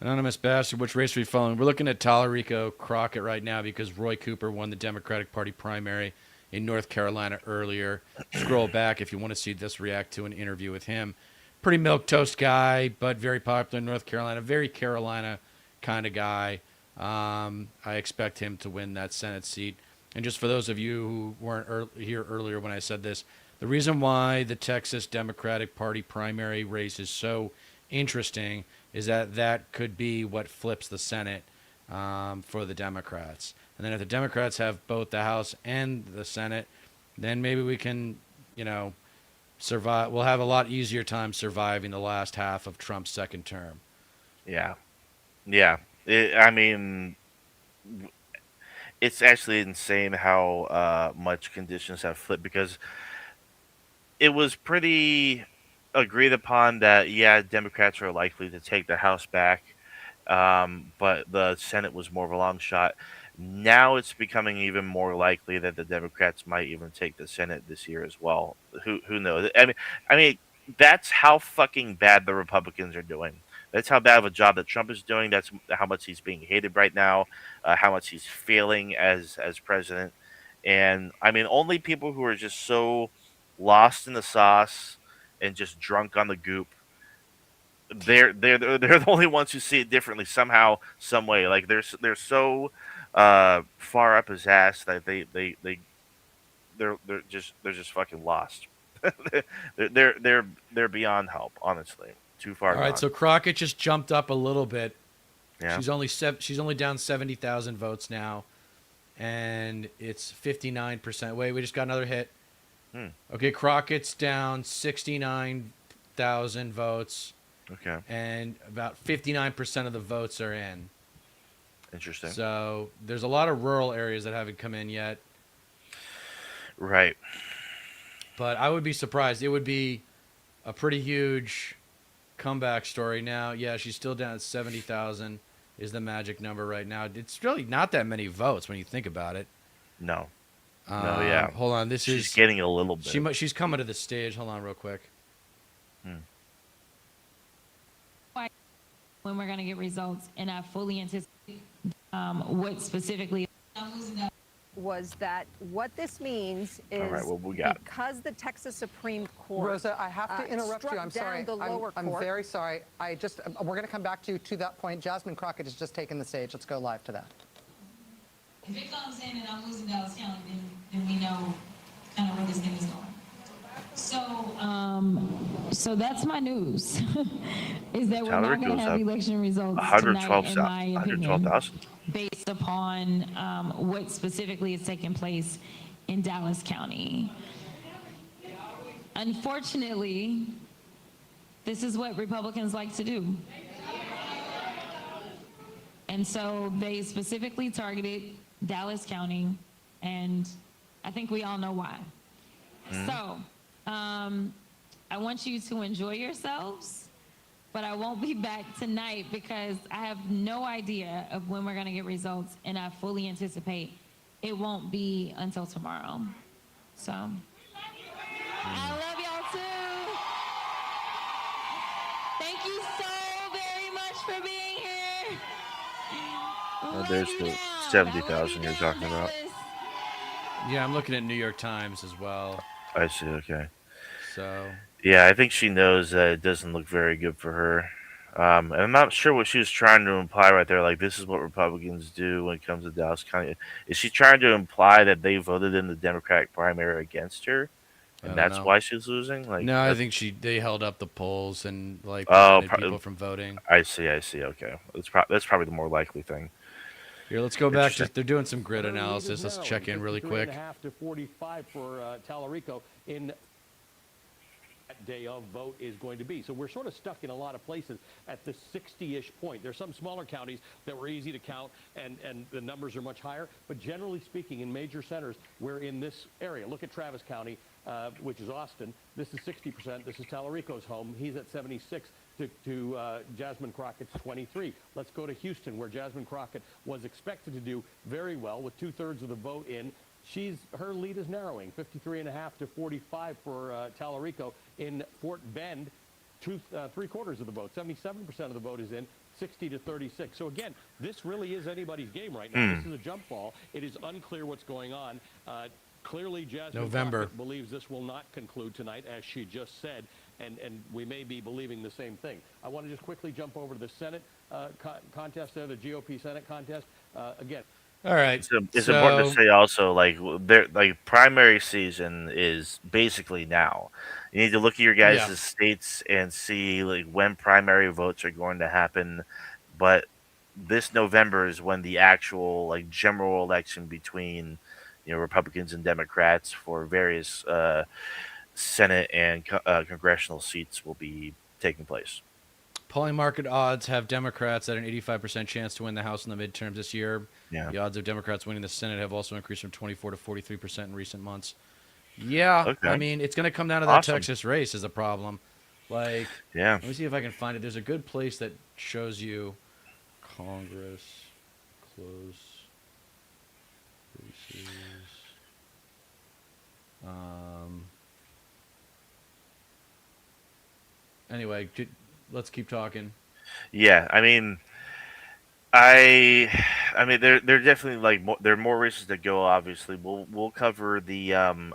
Anonymous bastard, which race are we following? We're looking at Talarico Crockett right now because Roy Cooper won the Democratic Party primary in North Carolina earlier. Scroll back if you want to see this react to an interview with him. Pretty milquetoast guy, but very popular in North Carolina. Very Carolina kind of guy. I expect him to win that Senate seat. And just for those of you who weren't here earlier when I said this, the reason why the Texas Democratic Party primary race is so interesting is that could be what flips the Senate for the Democrats. And then if the Democrats have both the House and the Senate, then maybe we can, survive. We'll have a lot easier time surviving the last half of Trump's second term. Yeah. Yeah. I mean, it's actually insane how much conditions have flipped because it was pretty agreed upon that, yeah, Democrats are likely to take the House back, but the Senate was more of a long shot. Now it's becoming even more likely that the Democrats might even take the Senate this year as well. Who knows? I mean, that's how fucking bad the Republicans are doing. That's how bad of a job that Trump is doing. That's how much he's being hated right now. How much he's failing as president. And I mean, only people who are just so lost in the sauce and just drunk on the goop, they're the only ones who see it differently somehow, some way. Like they're so far up his ass that they're just fucking lost. they're beyond help, honestly. Too far All right, gone. so Crockett just jumped up a little bit. Yeah. She's only down 70,000 votes now, and it's 59%. Wait, we just got another hit. Okay, Crockett's down 69,000 votes, Okay. and about 59% of the votes are in. Interesting. So there's a lot of rural areas that haven't come in yet, Right. but I would be surprised. It would be a pretty huge comeback story. Now, yeah, she's still down at 70,000 is the magic number right now. It's really not that many votes when you think about it. No. No. Yeah. Hold on. She's getting a little bit. She's coming to the stage. Hold on real quick. When we're going to get results, and I fully anticipate what specifically was that what this means is All right, what we got? because the Texas Supreme Court Rosa, I have to interrupt you. struck I'm down sorry. the lower I'm court. very sorry. We're going to come back to you to that point. Jasmine Crockett has just taken the stage. Let's go live to that. if it comes in and I'm losing Dallas County, then we know kind of where this thing is going. So that's my news, is that we're not going to have election results tonight, in my opinion, 112,000. based upon what specifically is taking place in Dallas County. Unfortunately, this is what Republicans like to do. And so they specifically targeted Dallas County, and I think we all know why. So I want you to enjoy yourselves, but I won't be back tonight because I have no idea of when we're going to get results, and I fully anticipate it won't be until tomorrow. So I love y'all too. Thank you so very much for being here. There's the 70,000 you're talking about. Yeah, I'm looking at New York Times as well. I see. Okay. So Yeah, I think she knows that it doesn't look very good for her. And I'm not sure what she was trying to imply right there. Like, this is what Republicans do when it comes to Dallas County. Is she trying to imply that they voted in the Democratic primary against her, I and don't that's know. why she's losing? Like, no, I think they held up the polls and Oh, prevented people from voting. I see. Okay, that's probably the more likely thing. Here, let's go back. Interesting. They're doing some grid Her lead is analysis. Let's narrowing, check in really quick. 53.5 to 45 for Talarico in that day of vote is going to be. So we're sort of stuck in a lot of places at the 60-ish point. There's some smaller counties that were easy to count, and the numbers are much higher. But generally speaking, in major centers, we're in this area. Look at Travis County, which is Austin. This is 60%. This is Talarico's home. He's at 76 to Jasmine Crockett's 23. Let's go to Houston, where Jasmine Crockett was expected to do very well with 2/3 of the vote in. Her lead is narrowing, 53.5 to 45 for Talarico. In Fort Bend, 3/4 of the vote, 77% of the vote is in, 60 to 36. So again, this really is anybody's game right now. This is a jump ball. It is unclear what's going on. Clearly, Jasmine Crockett believes this will not conclude tonight, as she just said, and we may be believing the same thing. I want to just quickly jump over to the Senate contest there, the GOP Senate contest. Again. All right. It's important to say also, primary season is basically now. You need to look at your guys' states and see when primary votes are going to happen. But this November is when the actual general election between Republicans and Democrats for various Senate and congressional seats will be taking place. Polling market odds have Democrats at an 85% chance to win the House in the midterms this year. Yeah. The odds of Democrats winning the Senate have also increased from 24 to 43% in recent months. Yeah, okay. I mean, it's going to come down to that Texas race is a problem. Yeah. Let me see if I can find it. There's a good place that shows you Congress close races. Anyway, let's keep talking. Yeah, I mean, there definitely there are more races to go. Obviously, we'll cover the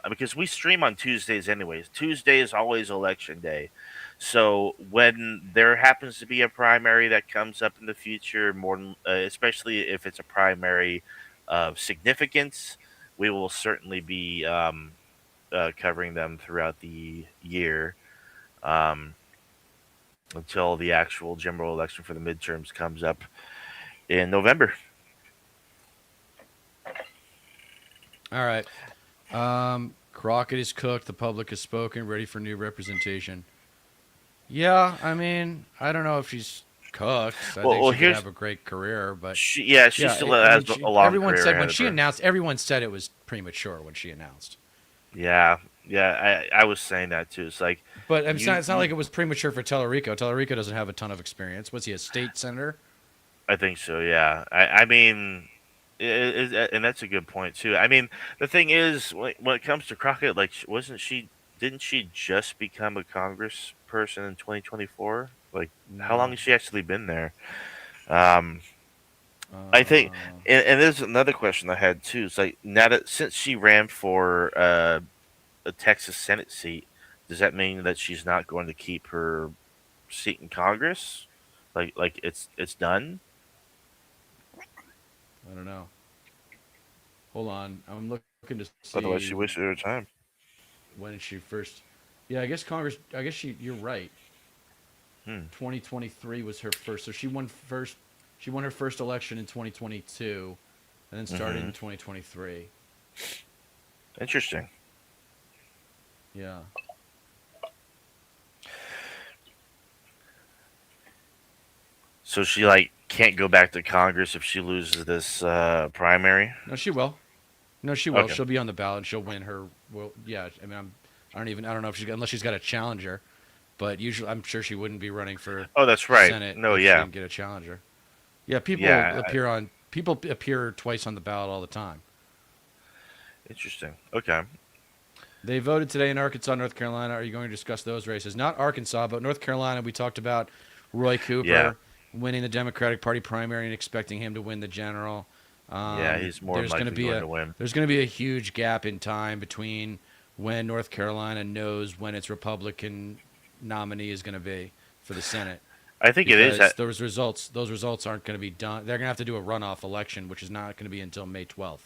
because we stream on Tuesdays anyways. Tuesday is always election day, so when there happens to be a primary that comes up in the future, especially if it's a primary of significance, we will certainly be covering them throughout the year. Until the actual general election for the midterms comes up in November. All right. Crockett is cooked. The public has spoken. Ready for new representation. Yeah, I mean, I don't know if she's cooked. I think she could have a great career, but she still has a long everyone career said when ahead of she her. announced. Everyone said it was premature when she announced. Yeah, I was saying that too. It's like, but it's not like it was premature for Talarico. Talarico doesn't have a ton of experience. Was he a state senator? I think so. Yeah, I mean, and that's a good point too. I mean, the thing is, when it comes to Crockett, didn't she just become a Congress person in 2024? How long has she actually been there? I think, and there's another question I had too. It's now that since she ran for a Texas Senate seat, does that mean that she's not going to keep her seat in Congress? It's done? I don't know. Hold on, I'm looking to see. Otherwise, she wasted her time. When she first, I guess Congress. I guess you're right. 2023 was her first, so she won first. She won her first election in 2022, and then started in 2023. Interesting. Yeah. So she can't go back to Congress if she loses this primary? No, she will. No, she will. Okay. She'll be on the ballot. And she'll win her. Well, yeah. I mean, I don't know if unless she's got a challenger, but usually I'm sure she wouldn't be running for. Oh, that's right. Senate No, if yeah. She didn't get a challenger. Yeah, people appear twice on the ballot all the time. Interesting. Okay. They voted today in Arkansas, North Carolina. Are you going to discuss those races? Not Arkansas, but North Carolina. We talked about Roy Cooper winning the Democratic Party primary and expecting him to win the general. He's more likely going to win. There's going to be a huge gap in time between when North Carolina knows when its Republican nominee is going to be for the Senate. I think it is. Those results aren't going to be done. They're going to have to do a runoff election, which is not going to be until May 12th.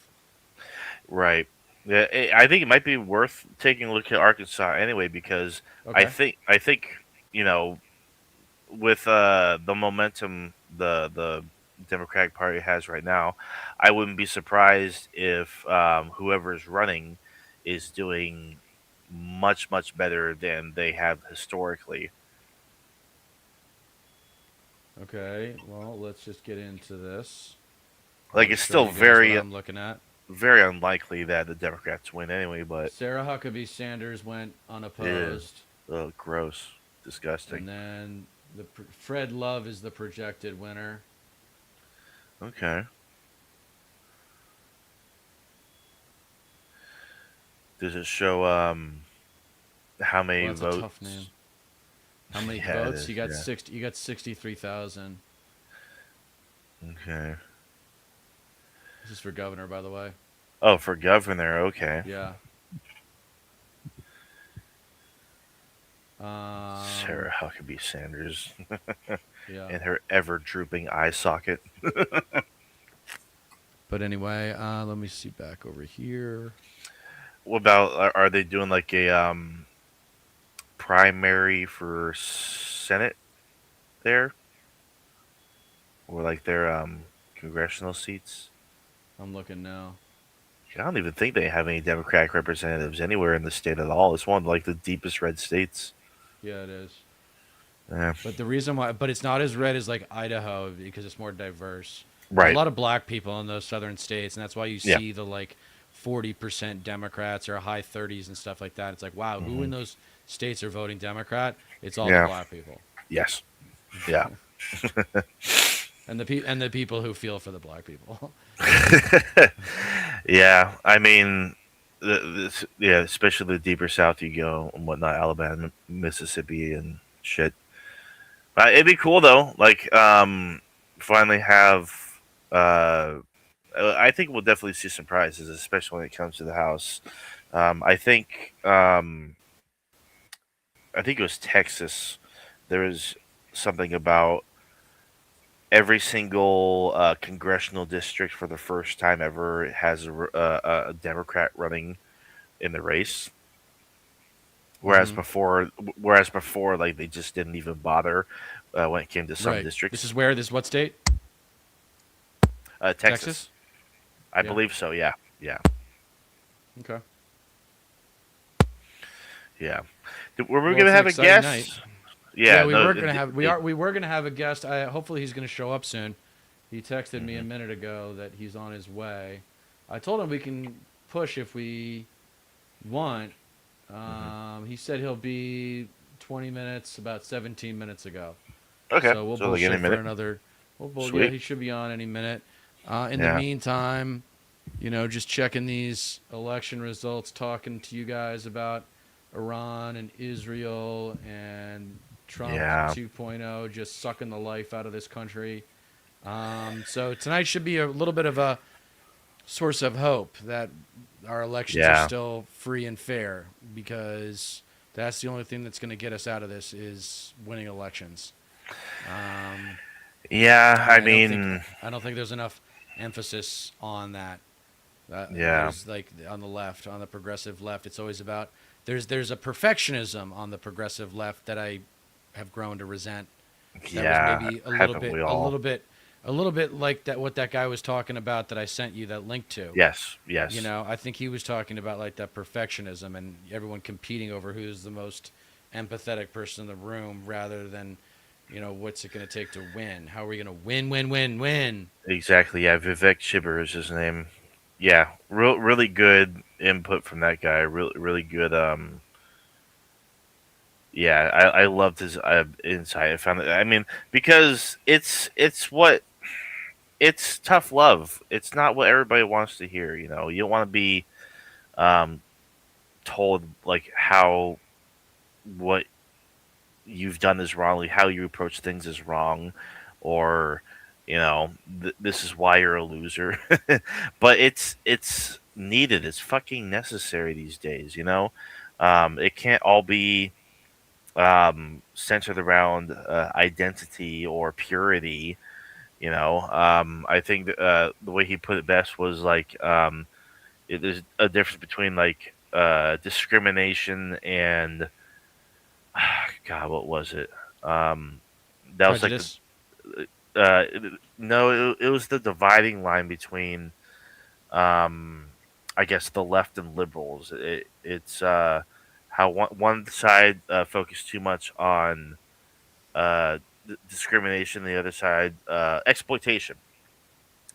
Right. Yeah, I think it might be worth taking a look at Arkansas anyway, because I think with the momentum, the Democratic Party has right now. I wouldn't be surprised if whoever is running is doing much better than they have historically. Okay, well, let's just get into this. Like, Just it's showing still you guys what very I'm looking at. very unlikely that the Democrats win anyway. But Sarah Huckabee Sanders went yeah, unopposed, gross, disgusting. and then Fred Love is the projected winner. Okay. Does it show how many Well, that's a tough votes? name. How many Yeah, it votes? is. You got Yeah. 60. You got 63,000. Okay. This is for governor, by the way. Oh, for governor. Okay. Yeah. Sarah Huckabee Sanders Yeah. and her ever drooping eye socket. But anyway, let me see back over here. What about are they doing like a primary for Senate there, or like their congressional seats? I'm looking now. I don't even think they have any Democratic representatives anywhere in the state at all. It's one of like the deepest red states. Yeah, it is. Yeah. But the reason why, but it's not as red as like Idaho because it's more diverse. There's a Right. lot of black people in those southern states, and that's why you Yeah. see the like 40% Democrats or high 30s and stuff like that. It's like, wow, who in those states are voting Democrat? It's all the Yeah. black people Yes. Yeah. and the people who feel for the black people. Yeah. I mean, yeah, especially the deeper south you go and whatnot, Alabama, Mississippi, and shit. It'd be cool though. Like, finally have. Uh, I think we'll definitely see some prizes, especially when it comes to the House. I think. I think it was Texas. There was something about every single congressional district for the first time ever has a Democrat running in the race. Mhm. Whereas before, like they just didn't even bother when it came to some Right. districts. This is where this what state? Texas, Texas? I Yeah. believe so. Yeah, yeah, Okay. yeah. Were we Well, gonna it's an have a exciting guest? night. Yeah, We no, were gonna have we were gonna have a guest. Hopefully he's gonna show up soon. He texted me a minute ago that he's on his way. I told him we can push if we want. He said he'll be 20 minutes, about 17 minutes ago. Okay, So we'll so like any bullshit for minute. another. Yeah, Sweet. he should be on any minute. In the Yeah. meantime, just checking these election results, talking to you guys about Iran and Israel and Trump Yeah. 2.0 just sucking the life out of this country. So tonight should be a little bit of a source of hope that our elections are Yeah. still free and fair, because that's the only thing that's going to get us out of this is winning elections. Yeah, I don't think mean, I don't think there's enough emphasis on that. yeah, There's like on the left, on the progressive left, it's always about there's a perfectionism on the progressive left that I have grown to resent. That yeah. was maybe Haven't we all? a little bit like that what that guy was talking about that I sent you that link to. Yes, yes. I think he was talking about like that perfectionism and everyone competing over who's the most empathetic person in the room rather than, what's it going to take to win? How are we going to win? Exactly. Yeah, Vivek Chibber is his name. Yeah, really good input from that guy. Really good. Yeah, I loved his insight. I found it. I mean, because it's tough love. It's not what everybody wants to hear. You don't want to be um, told like how what you've done is wrong, how you approach things is wrong, or this is why you're a loser. But it's needed. It's fucking necessary these days. It can't all be centered around identity or purity. I think the way he put it best was like there's a difference between like discrimination and God, what was it? That was like Prejudice. No, it was the dividing line between, um, I guess, the left and liberals. It's how one side focused too much on discrimination, the other side exploitation.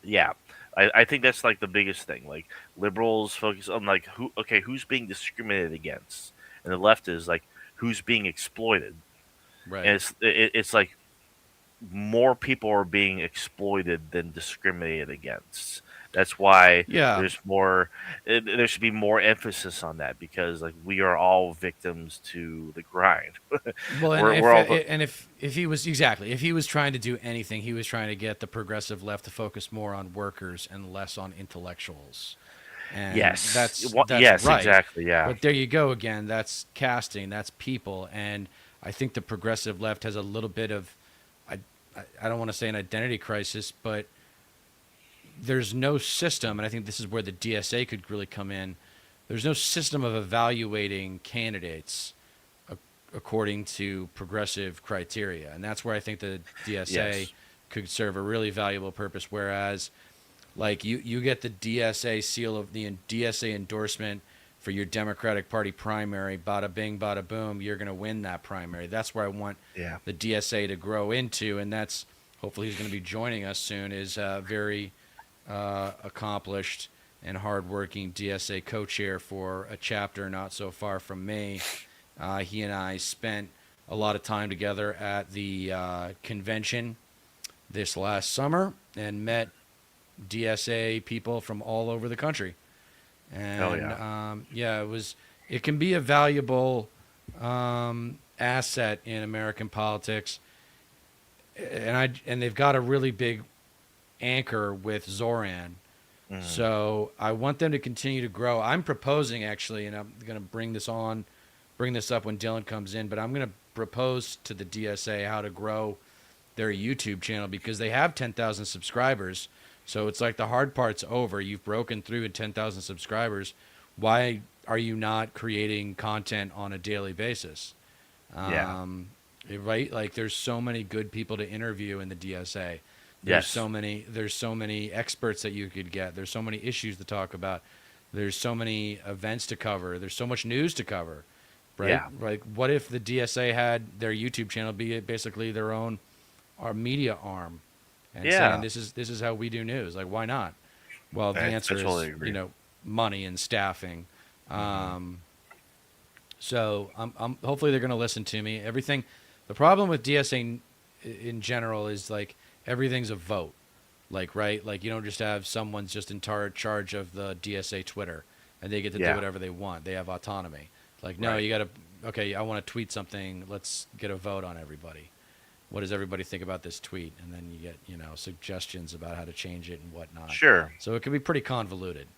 Yeah, I think that's like the biggest thing. Like liberals focus on like who's being discriminated against, and the left is like who's being exploited. And Right. it's like more people are being exploited than discriminated against. That's why Yeah. there's more. There should be more emphasis on that because like we are all victims to the grind. Well, and We're all if he was exactly if he was trying to do anything, he was trying to get the progressive left to focus more on workers and less on intellectuals. And yes, that's yes, right. exactly, yeah, But there you go again. That's casting. That's people. And I think the progressive left has a little bit of, I don't want to say an identity crisis, but there's no system. And I think this is where the DSA could really come in. There's no system of evaluating candidates according to progressive criteria. And that's where I think the DSA yes, could serve a really valuable purpose. Whereas, like, you get the DSA seal of the DSA endorsement for your Democratic Party primary, bada bing, bada boom, you're going to win that primary. That's where I want yeah, the DSA to grow into. And that's hopefully he's going to be joining us soon, is very accomplished and hardworking DSA co-chair for a chapter not so far from me. He and I spent a lot of time together at the convention this last summer and met DSA people from all over the country. And hell yeah, yeah, it can be a valuable asset in American politics. And they've got a really big anchor with Zoran. So I want them to continue to grow. I'm proposing actually, and I'm going to bring this up when Dylan comes in, but I'm going to propose to the DSA how to grow their YouTube channel because they have 10,000 subscribers. So it's like the hard part's over. You've broken through at 10,000 subscribers. Why are you not creating content on a daily basis? yeah, Right? Like there's so many good people to interview in the DSA. yes, There's so many experts that you could get. There's so many issues to talk about. There's so many events to cover. There's so much news to cover. Right? yeah, Like what if the DSA had their YouTube channel be basically their own our media arm and saying yeah. this is how we do news. Like why not? Well, the I answer totally is, agree. money and staffing. Hmm. So I'm hopefully they're going to listen to me. Everything. The problem with DSA in general is like everything's a vote. Like right, like you don't just have someone's just in charge of the DSA Twitter and they get to do Yeah, whatever they want. They have autonomy. Like no, right. you got to okay. I want to tweet something. Let's get a vote on everybody. What does everybody think about this tweet? And then you get suggestions about how to change it and whatnot. Sure. So it can be pretty convoluted.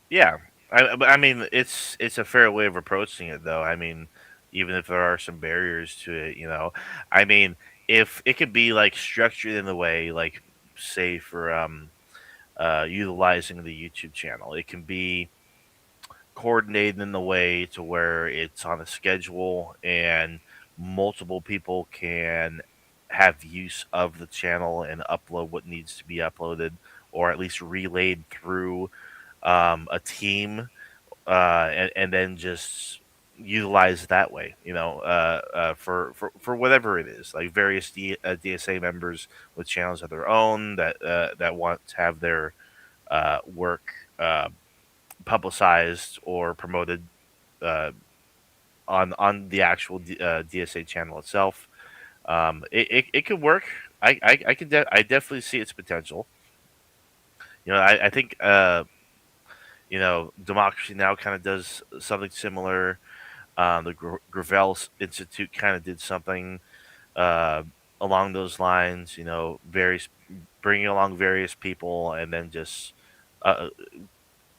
Yeah. But I mean, it's a fair way of approaching it, though. I mean, even if there are some barriers to it, I mean, if it could be like structured in the way, like say for utilizing the YouTube channel, it can be coordinated in the way to where it's on a schedule and multiple people can have use of the channel and upload what needs to be uploaded or at least relayed through a team and then just utilize that way, for whatever it is, like various DSA members with channels of their own that want to have their work publicized or promoted uh, on the actual DSA channel itself. It could work. I definitely see its potential. I think Democracy Now kind of does something similar. The Gravel Institute kind of did something uh, along those lines. Various bringing along various people and then just uh,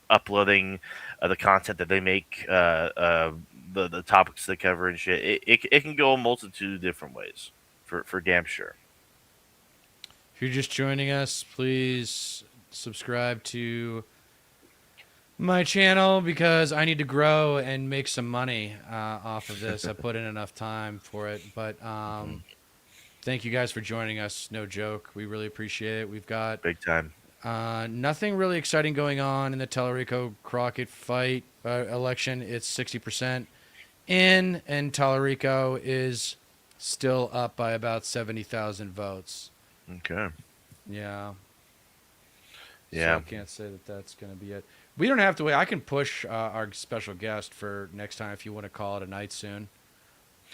uploading the content that they make, the topics they cover and shit. It can go a multitude of different ways, for damn sure. If you're just joining us, please subscribe to my channel because I need to grow and make some money off of this. I put in enough time for it, but thank you guys for joining us. No joke. We really appreciate it. We've got Big time. nothing really exciting going on in the Talarico Crockett fight election. It's 60% in, and Talarico is still up by about 70,000 votes. Okay. Yeah. Yeah. So I can't say that that's going to be it. We don't have to wait. I can push our special guest for next time if you want to call it a night soon.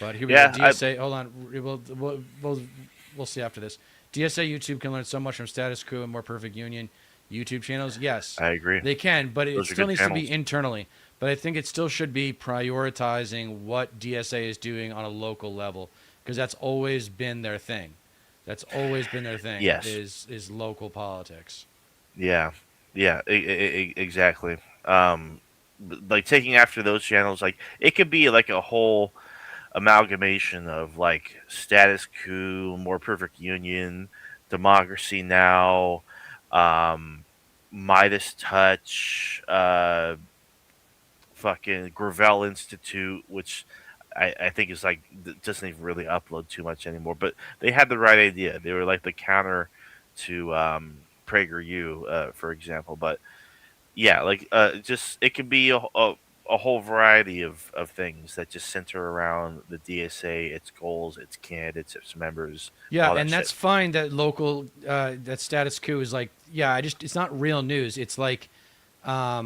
But here we Yeah, go. DSA, hold on. We'll see after this. DSA YouTube can learn so much from Status Quo and More Perfect Union YouTube channels. Yes, I agree. they can, but it Those are still good needs to channels. be internally. But I think it still should be prioritizing what DSA is doing on a local level, because that's always been their thing. That's always been their thing. Yes. Is local politics. Yeah, yeah, exactly. Like taking after those channels, like it could be like a whole amalgamation of like Status Quo, More Perfect Union, Democracy Now, um, Midas Touch, fucking Gravel Institute, which I think is like doesn't even really upload too much anymore. But they had the right idea. They were like the counter to PragerU, for example. But yeah, like just it can be a whole variety of things that just center around the DSA, its goals, its candidates, its members. Yeah, all that and that's shit. fine that local that Status Quo is like, yeah, it's not real news. It's like I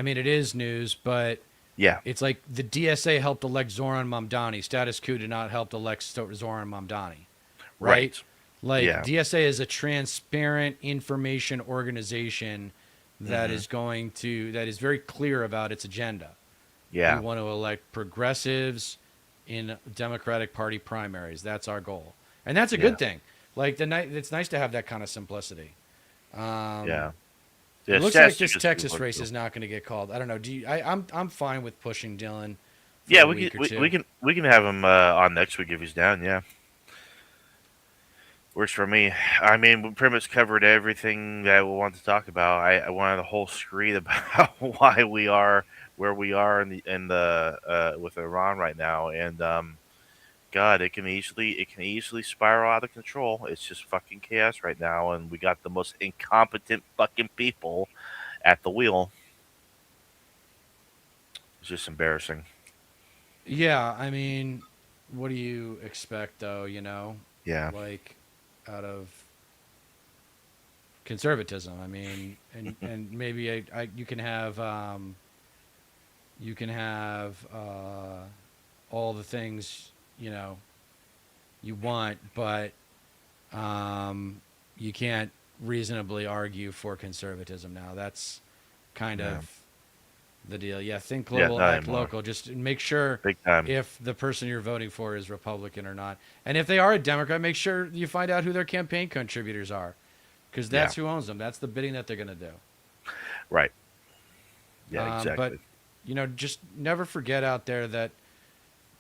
mean, it is news, but Yeah, it's like the DSA helped elect Zoran Mamdani. Status Quo did not help elect Zoran Mamdani, right? right. Like Yeah. DSA is a transparent information organization that Mhm. is that is very clear about its agenda. Yeah, We want to elect progressives in Democratic Party primaries. That's our goal, and that's a Yeah. good thing. Like it's nice to have that kind of simplicity. yeah. It looks Status like this just Texas works race too. is not going to get called. I don't know. I'm fine with pushing Dylan. For Yeah, a we week can or two. we can have him on next week if he's down. Yeah, works for me. I mean, we pretty much covered everything that we wanted to talk about. I wanted a whole screed about why we are where we are in the with Iran right now, and God, it can easily spiral out of control. It's just fucking chaos right now, and we got the most incompetent fucking people at the wheel. It's just embarrassing. Yeah, I mean, what do you expect, though? Yeah. Like out of conservatism. I mean, and maybe you can have all the things you want, but you can't reasonably argue for conservatism now. That's kind Yeah. of the deal. Yeah, think Yeah, global, not act anymore. local. Just make sure Big time. if the person you're voting for is Republican or not. And if they are a Democrat, make sure you find out who their campaign contributors are, because that's Yeah. who owns them. That's the bidding that they're going to do. Right. Yeah, But exactly. just never forget out there that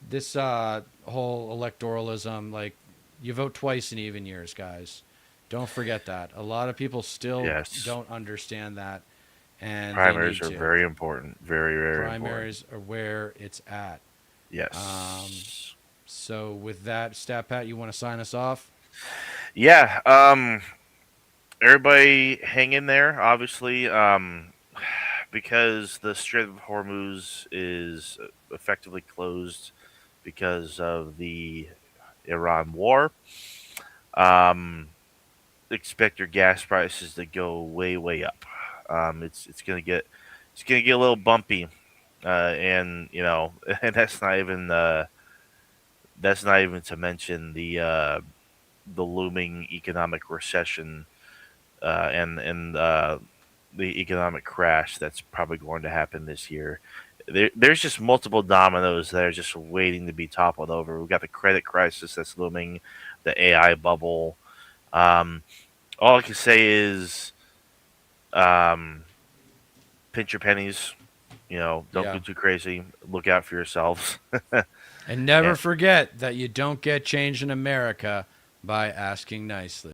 this whole electoralism, like you vote twice in even years, guys. Don't forget that. A lot of people still Yes. don't understand that, and Primaries they are need to. very important. Very, very Primaries are where it's at. important. Yes. So with that, Stat Pat, you want to sign us off? Yeah. Everybody hang in there, obviously. Because the Strait of Hormuz is effectively closed because of the Iran war. Um, expect your gas prices to go way, way up. It's gonna get a little bumpy, and and that's not even to mention the looming economic recession, and the economic crash that's probably going to happen this year. There's just multiple dominoes that are just waiting to be toppled over. We've got the credit crisis that's looming, the AI bubble. Um, all I can say is, um, pinch your pennies. Don't Yeah. go too crazy. Look out for yourselves. And never Yeah. forget that you don't get change in America by asking nicely.